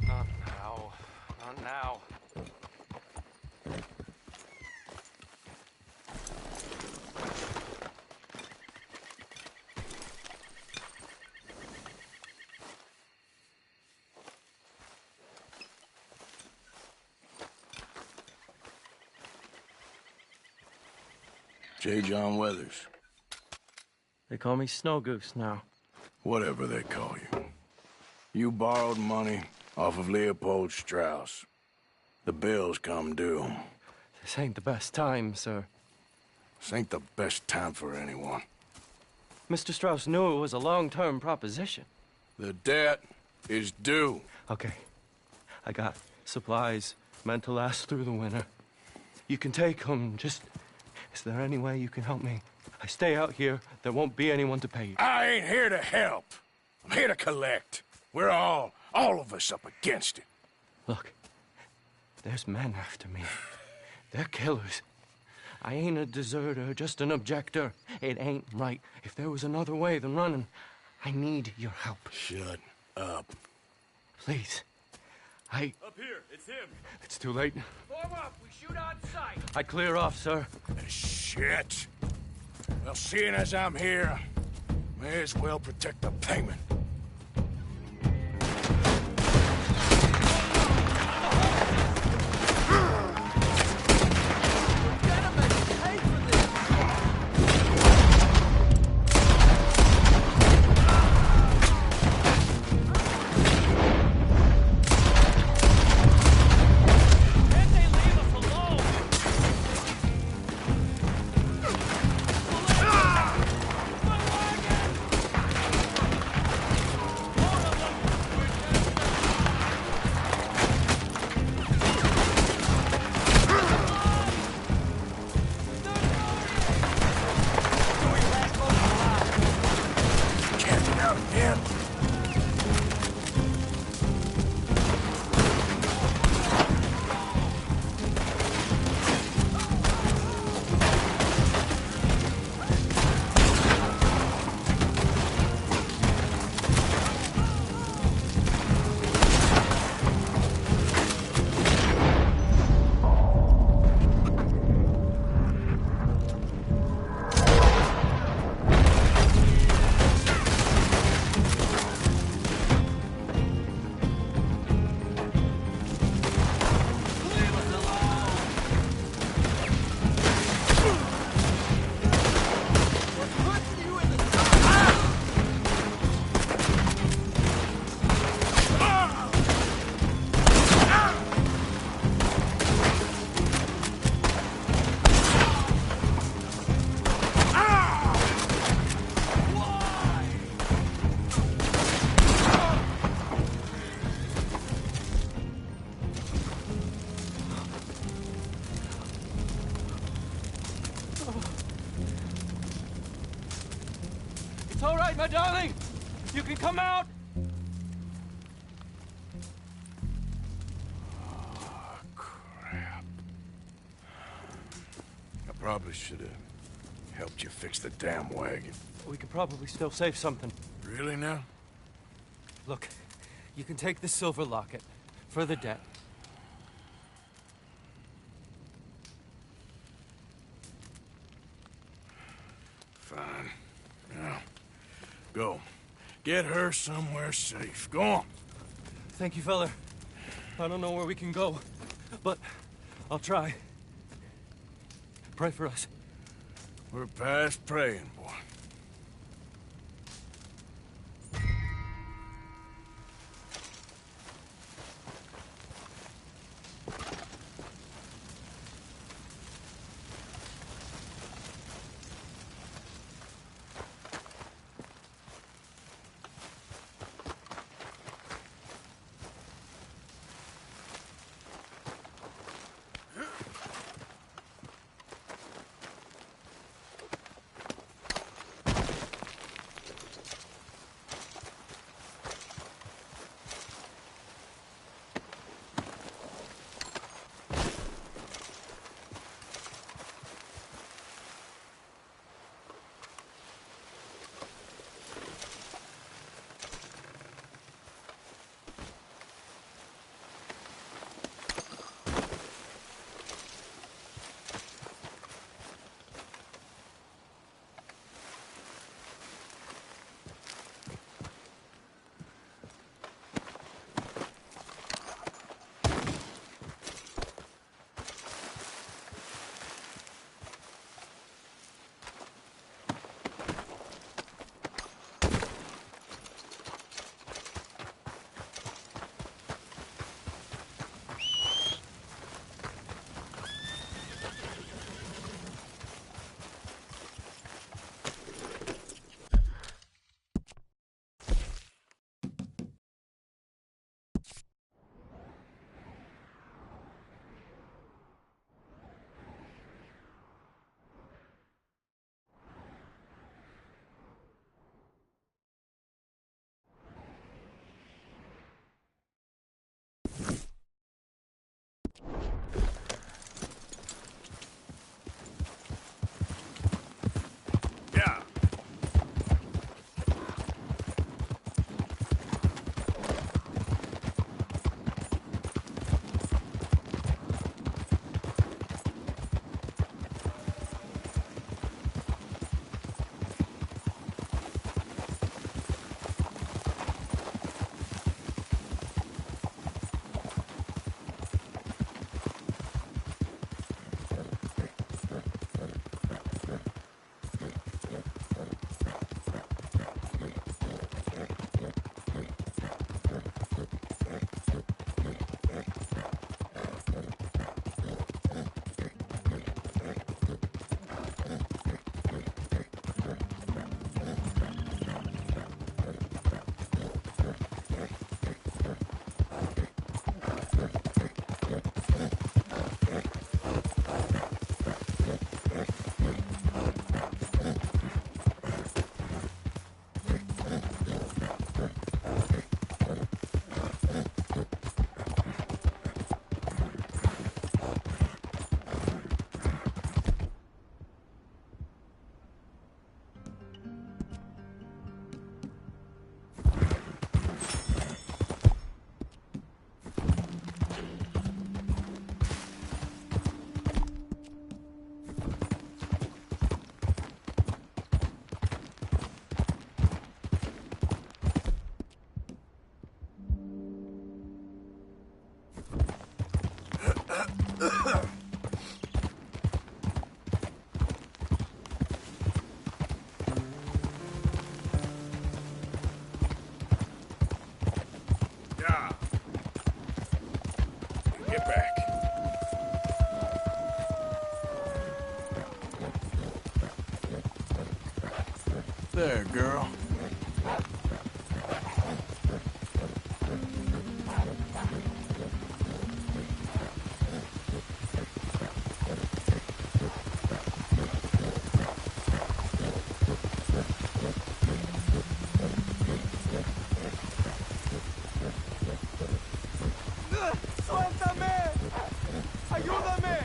Not now. J. John Weathers. They call me Snow Goose now. Whatever they call you. You borrowed money off of Leopold Strauss. The bill's come due. This ain't the best time, sir. This ain't the best time for anyone. Mr. Strauss knew it was a long-term proposition. The debt is due. Okay. I got supplies meant to last through the winter. You can take them. Just... Is there any way you can help me? I stay out here, there won't be anyone to pay you. I ain't here to help. I'm here to collect. We're all of us up against it. Look, there's men after me. They're killers. I ain't a deserter, just an objector. It ain't right. If there was another way than running, I need your help. Shut up. Please. Up here, it's him. It's too late. Form up, we shoot on sight. I clear off, sir. Shit. Well, seeing as I'm here, may as well protect the payment. It's all right, my darling. You can come out. Oh, crap. I probably should have helped you fix the damn wagon. We could probably still save something. Really now? Look, you can take the silver locket for the debt. Fine. Now, go. Get her somewhere safe. Go on. Thank you, fella. I don't know where we can go, but I'll try. Pray for us. We're past praying, boy. There, girl. ¡Suéltame! ¡Ayúdame!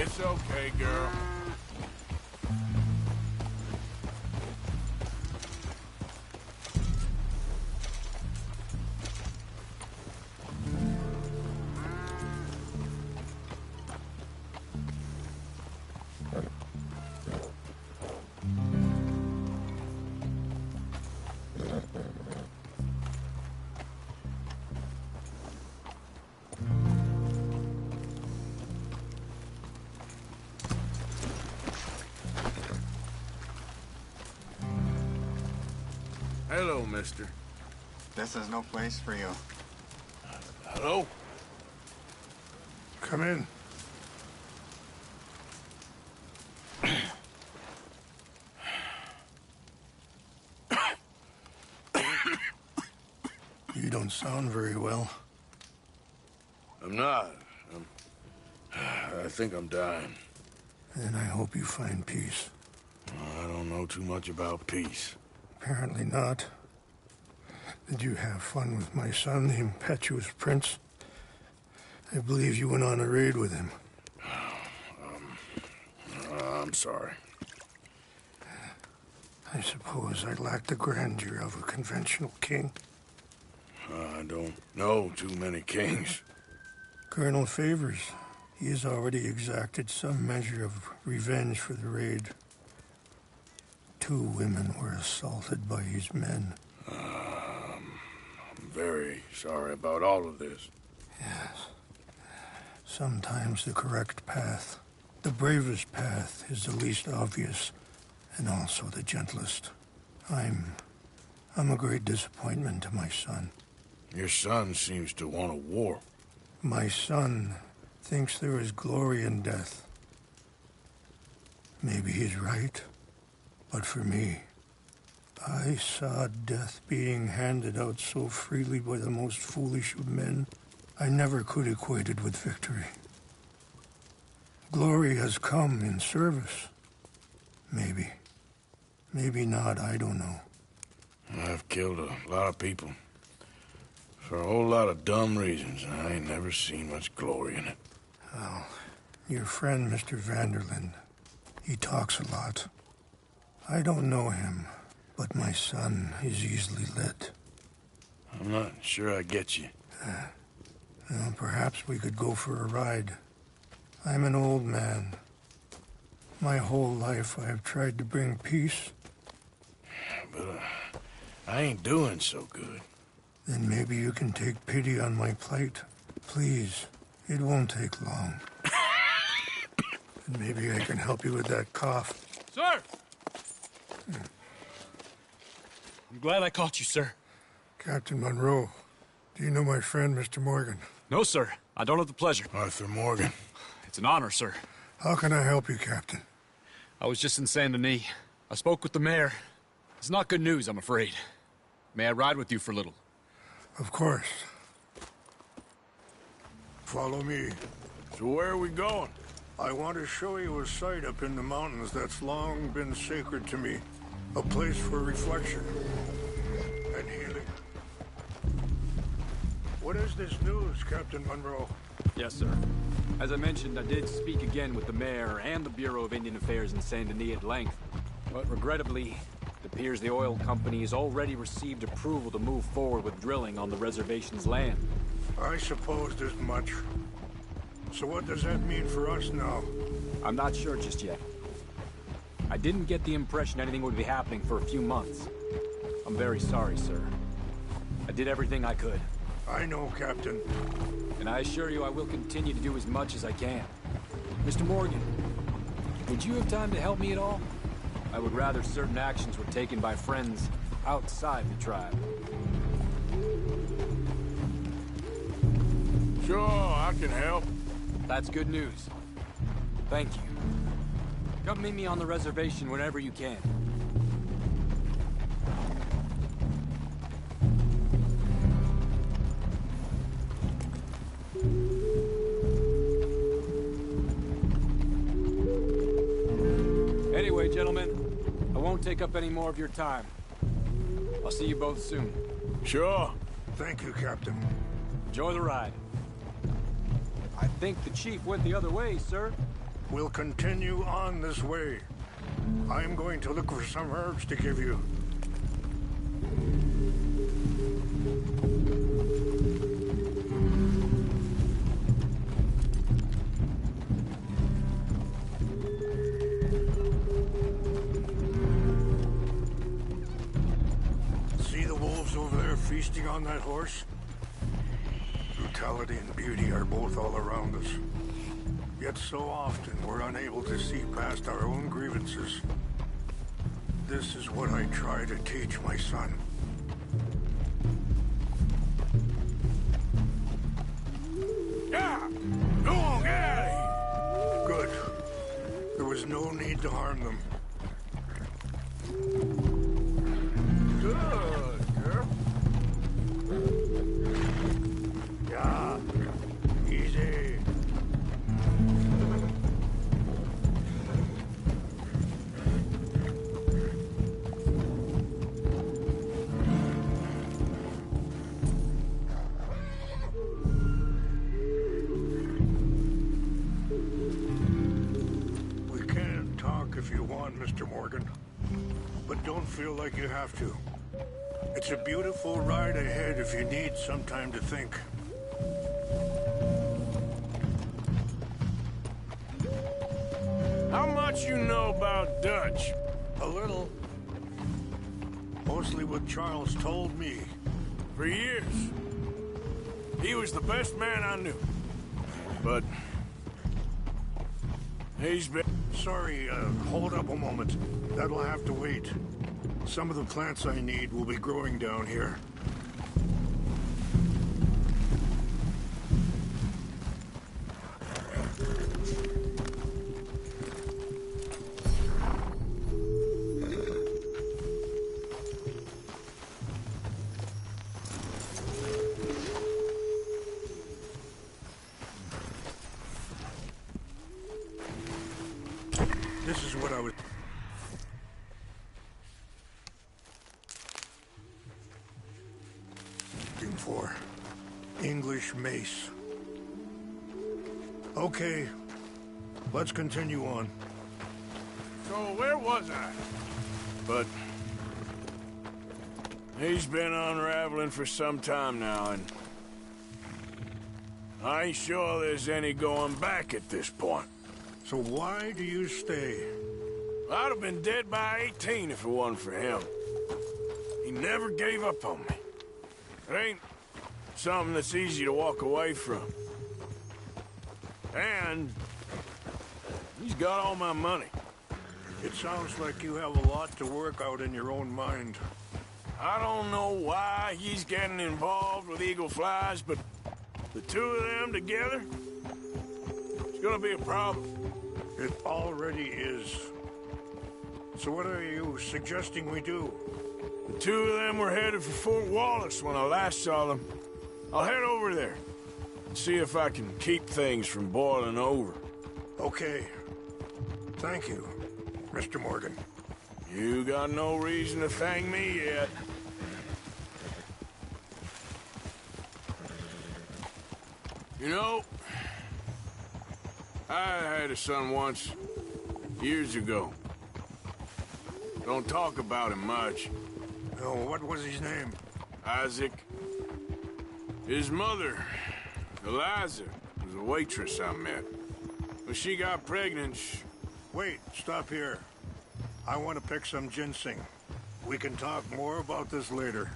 It's okay, girl. Hello, mister. This is no place for you. Hello? Come in. You don't sound very well. I'm not. I think I'm dying. And I hope you find peace. I don't know too much about peace. Apparently not. Did you have fun with my son, the impetuous prince? I believe you went on a raid with him. I'm sorry. I suppose I lack the grandeur of a conventional king. I don't know too many kings. Colonel Favors, he has already exacted some measure of revenge for the raid. 2 women were assaulted by his men. I'm very sorry about all of this. Yes. Sometimes the correct path, the bravest path, is the least obvious and also the gentlest. I'm a great disappointment to my son. Your son seems to want a war. My son thinks there is glory in death. Maybe he's right. But for me, I saw death being handed out so freely by the most foolish of men, I never could equate it with victory. Glory has come in service. Maybe. Maybe not, I don't know. I've killed a lot of people. For a whole lot of dumb reasons, and I ain't never seen much glory in it. Well, your friend, Mr. Vanderlyn, he talks a lot. I don't know him, but my son is easily led. I'm not sure I get you. Well, perhaps we could go for a ride. I'm an old man. My whole life I have tried to bring peace. But I ain't doing so good. Then maybe you can take pity on my plight. Please, it won't take long. And maybe I can help you with that cough. Sir! I'm glad I caught you, sir. Captain Monroe, do you know my friend, Mr. Morgan? No, sir. I don't have the pleasure. Arthur Morgan. It's an honor, sir. How can I help you, Captain? I was just in Saint Denis. I spoke with the mayor. It's not good news, I'm afraid. May I ride with you for a little? Of course. Follow me. So where are we going? I want to show you a site up in the mountains that's long been sacred to me. A place for reflection and healing. What is this news, Captain Monroe? Yes, sir. As I mentioned, I did speak again with the mayor and the Bureau of Indian Affairs in Saint Denis at length. But regrettably, it appears the oil company has already received approval to move forward with drilling on the reservation's land. I supposed as much. So what does that mean for us now? I'm not sure just yet. I didn't get the impression anything would be happening for a few months. I'm very sorry, sir. I did everything I could. I know, Captain. And I assure you I will continue to do as much as I can. Mr. Morgan, would you have time to help me at all? I would rather certain actions were taken by friends outside the tribe. Sure, I can help. That's good news. Thank you. Come meet me on the reservation whenever you can. Anyway, gentlemen, I won't take up any more of your time. I'll see you both soon. Sure. Thank you, Captain. Enjoy the ride. I think the chief went the other way, sir. We'll continue on this way. I'm going to look for some herbs to give you. See the wolves over there feasting on that horse? Brutality and beauty are both all around us. Yet so often we're unable to see past our own grievances. This is what I try to teach my son. Yeah! Go on, get out of here! Good. There was no need to harm them. Good, girl. Yeah. Easy. We can talk if you want, Mr. Morgan. But don't feel like you have to. It's a beautiful ride ahead if you need some time to think. How much you know about Dutch? A little. Mostly what Charles told me. For years. He was the best man I knew. But... he's been... Sorry, hold up a moment. That'll have to wait. Some of the plants I need will be growing down here. This is what I was... looking for. English mace. Okay, let's continue on. So where was I? But... he's been unraveling for some time now, and... I ain't sure there's any going back at this point. So why do you stay? I'd have been dead by 18 if it wasn't for him. He never gave up on me. It ain't something that's easy to walk away from. And he's got all my money. It sounds like you have a lot to work out in your own mind. I don't know why he's getting involved with Eagle Flies, but the two of them together, it's gonna be a problem. It already is. So what are you suggesting we do? The two of them were headed for Fort Wallace when I last saw them. I'll head over there and see if I can keep things from boiling over. Okay. Thank you, Mr. Morgan. You got no reason to thank me yet. You know, I had a son once, years ago. Don't talk about him much. Oh, what was his name? Isaac. His mother, Eliza, was a waitress I met. When she got pregnant, Wait, stop here. I want to pick some ginseng. We can talk more about this later.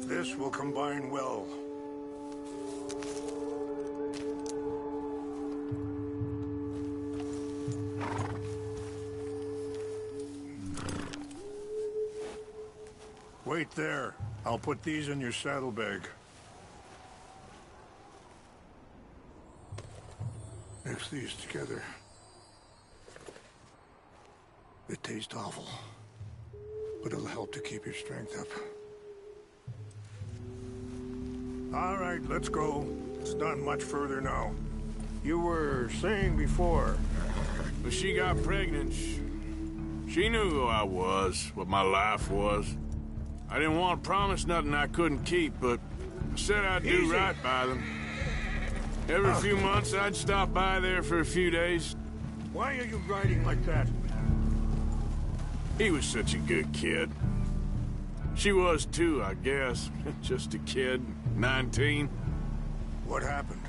This will combine well. Wait there. I'll put these in your saddlebag. Mix these together. They taste awful, but it'll help to keep your strength up. All right, let's go. It's not much further now. You were saying before. when she got pregnant, She knew who I was, what my life was. I didn't want to promise nothing I couldn't keep, but I said I'd do right by them. Every few months, I'd stop by there for a few days. Why are you riding like that? He was such a good kid. She was too, I guess. Just a kid, 19. What happened?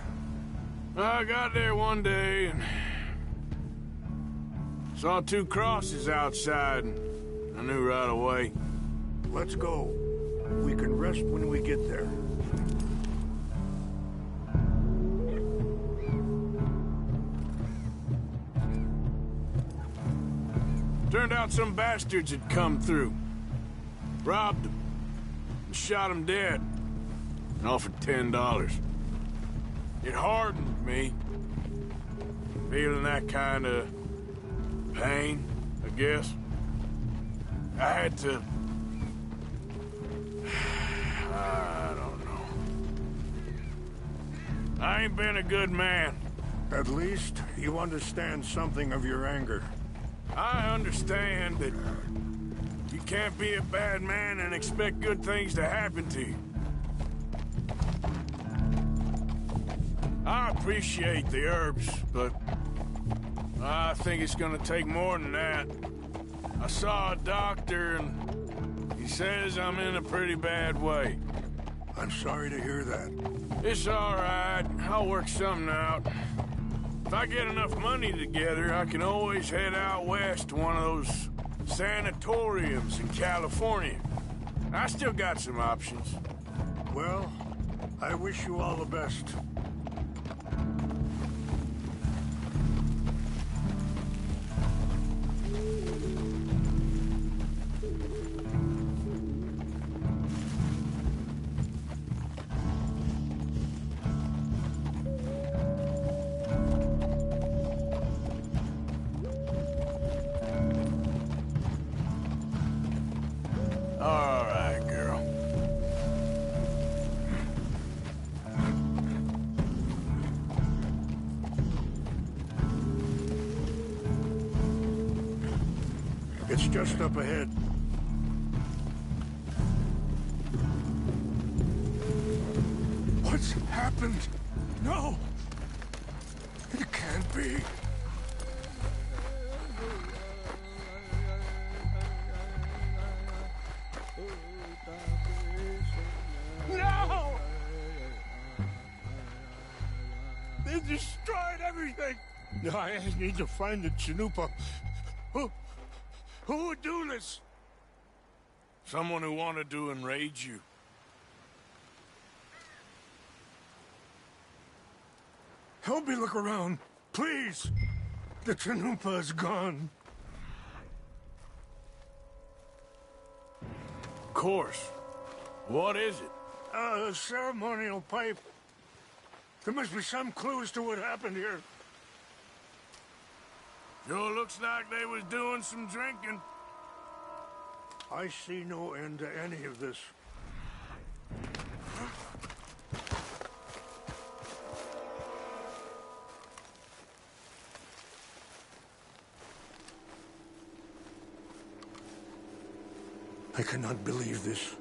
I got there one day and saw 2 crosses outside, and I knew right away. Let's go. We can rest when we get there. Turned out some bastards had come through. Robbed him. And shot him dead. And offered $10. It hardened me. Feeling that kind of pain, I guess. I had to... I don't know. I ain't been a good man. At least you understand something of your anger. I understand that you can't be a bad man and expect good things to happen to you. I appreciate the herbs, but I think it's gonna take more than that. I saw a doctor and he says I'm in a pretty bad way. I'm sorry to hear that. It's all right. I'll work something out. If I get enough money together, I can always head out west to one of those sanatoriums in California. I still got some options. Well, I wish you all the best. All right, girl. It's just up ahead. What's happened? No! It can't be. No! They destroyed everything! I need to find the Chanupa. Who would do this? Someone who wanted to enrage you. Help me look around, please. The Chanupa is gone. Of course. What is it? A ceremonial pipe. There must be some clues to what happened here. Sure looks like they was doing some drinking. I see no end to any of this. I cannot believe this.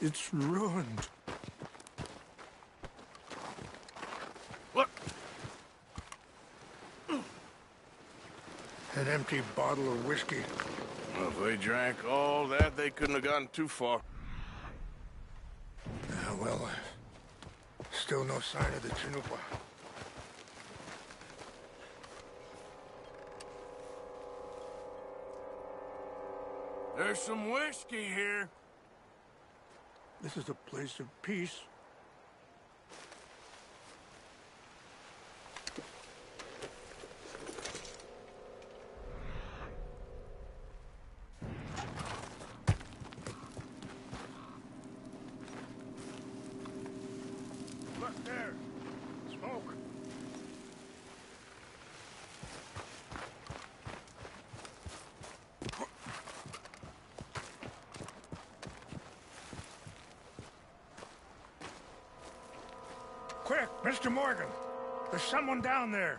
It's ruined. Look! An empty bottle of whiskey. Well, if they drank all that, they couldn't have gotten too far. Well, still no sign of the Chanupa. There's some whiskey here. This is a place of peace. Look there. Smoke. Quick, Mr. Morgan. There's someone down there.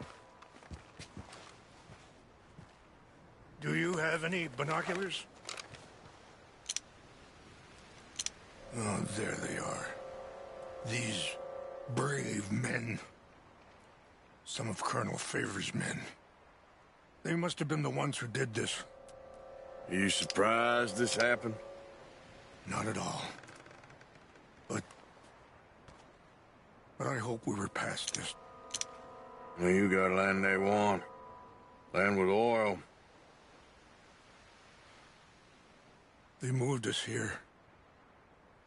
Do you have any binoculars? Oh, there they are. These brave men. Some of Colonel Favor's men. They must have been the ones who did this. Are you surprised this happened? Not at all. But I hope we were past this. Well, you got land they want. Land with oil. They moved us here.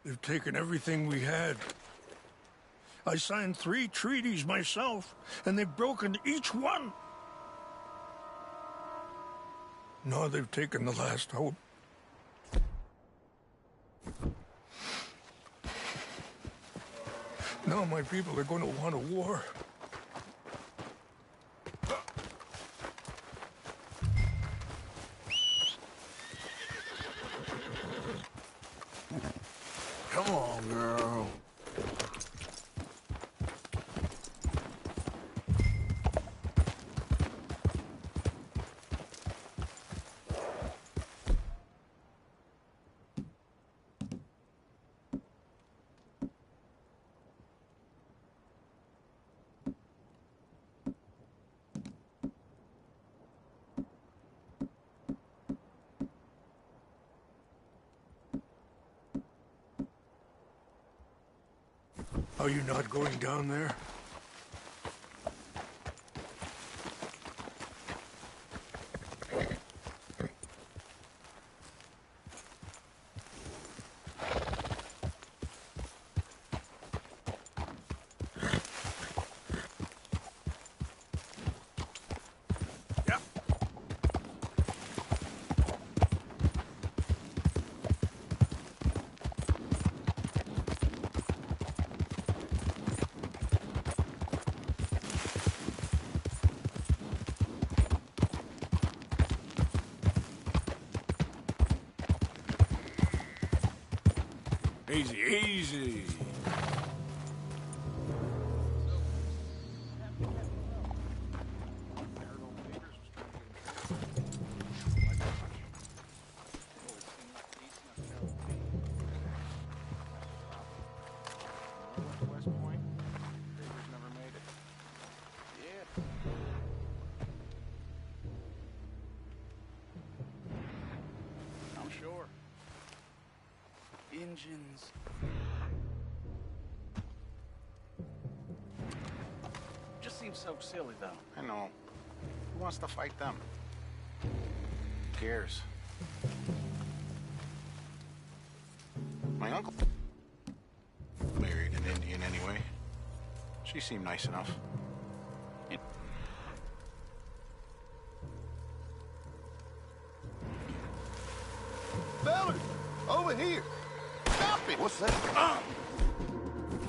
They've taken everything we had. I signed 3 treaties myself, and they've broken each one. Now they've taken the last hope. Now my people are going to want a war. Come on, girl. Are you not going down there? Easy, easy. I'm sure. Engines. Just seems so silly, though. I know. Who wants to fight them? Who cares? My uncle married an Indian anyway. She seemed nice enough. Fellas, over here. Stop it. What's that?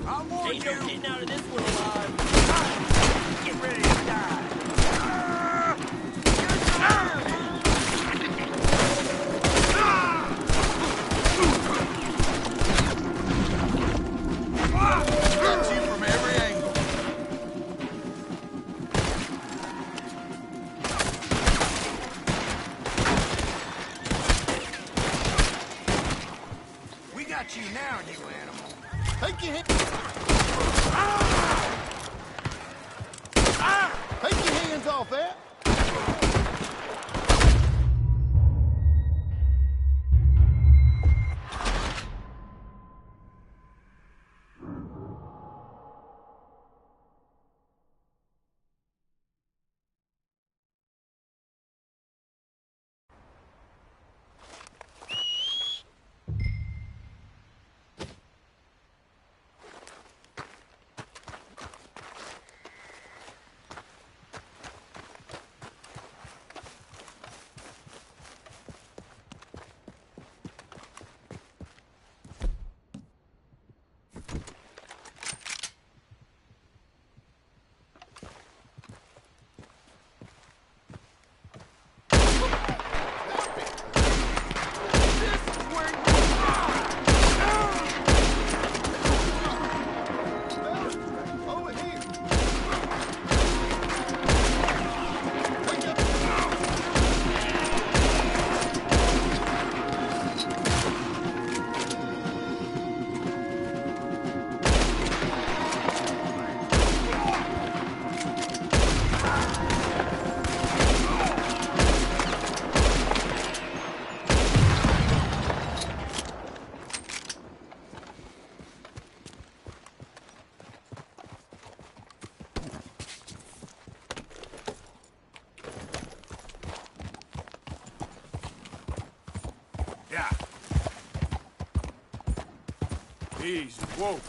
I'm more Ain't no getting out of this one alive. Get ready to die. Hits you from every angle. We got you now, you animal. Take your hand. Take your hands off that. Yeah. Easy. Whoa.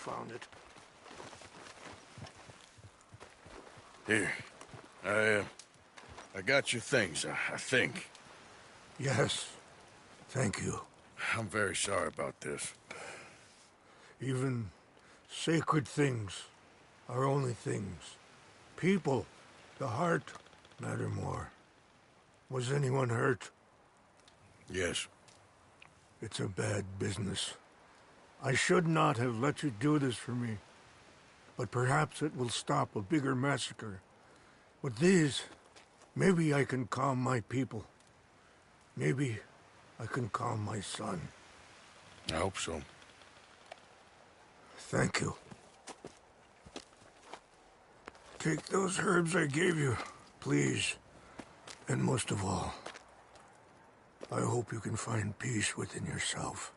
Found it. Here. I got your things, I think. Yes. Thank you. I'm very sorry about this. Even sacred things are only things. People, the heart, matter more. Was anyone hurt? Yes. It's a bad business. I should not have let you do this for me. But perhaps it will stop a bigger massacre. With these, maybe I can calm my people. Maybe I can calm my son. I hope so. Thank you. Take those herbs I gave you, please. And most of all, I hope you can find peace within yourself.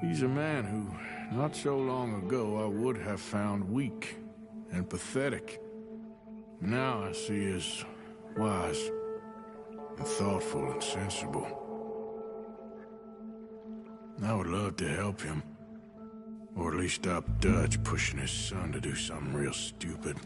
He's a man who, not so long ago, I would have found weak and pathetic. Now I see as wise and thoughtful and sensible. I would love to help him, or at least stop Dutch pushing his son to do something real stupid.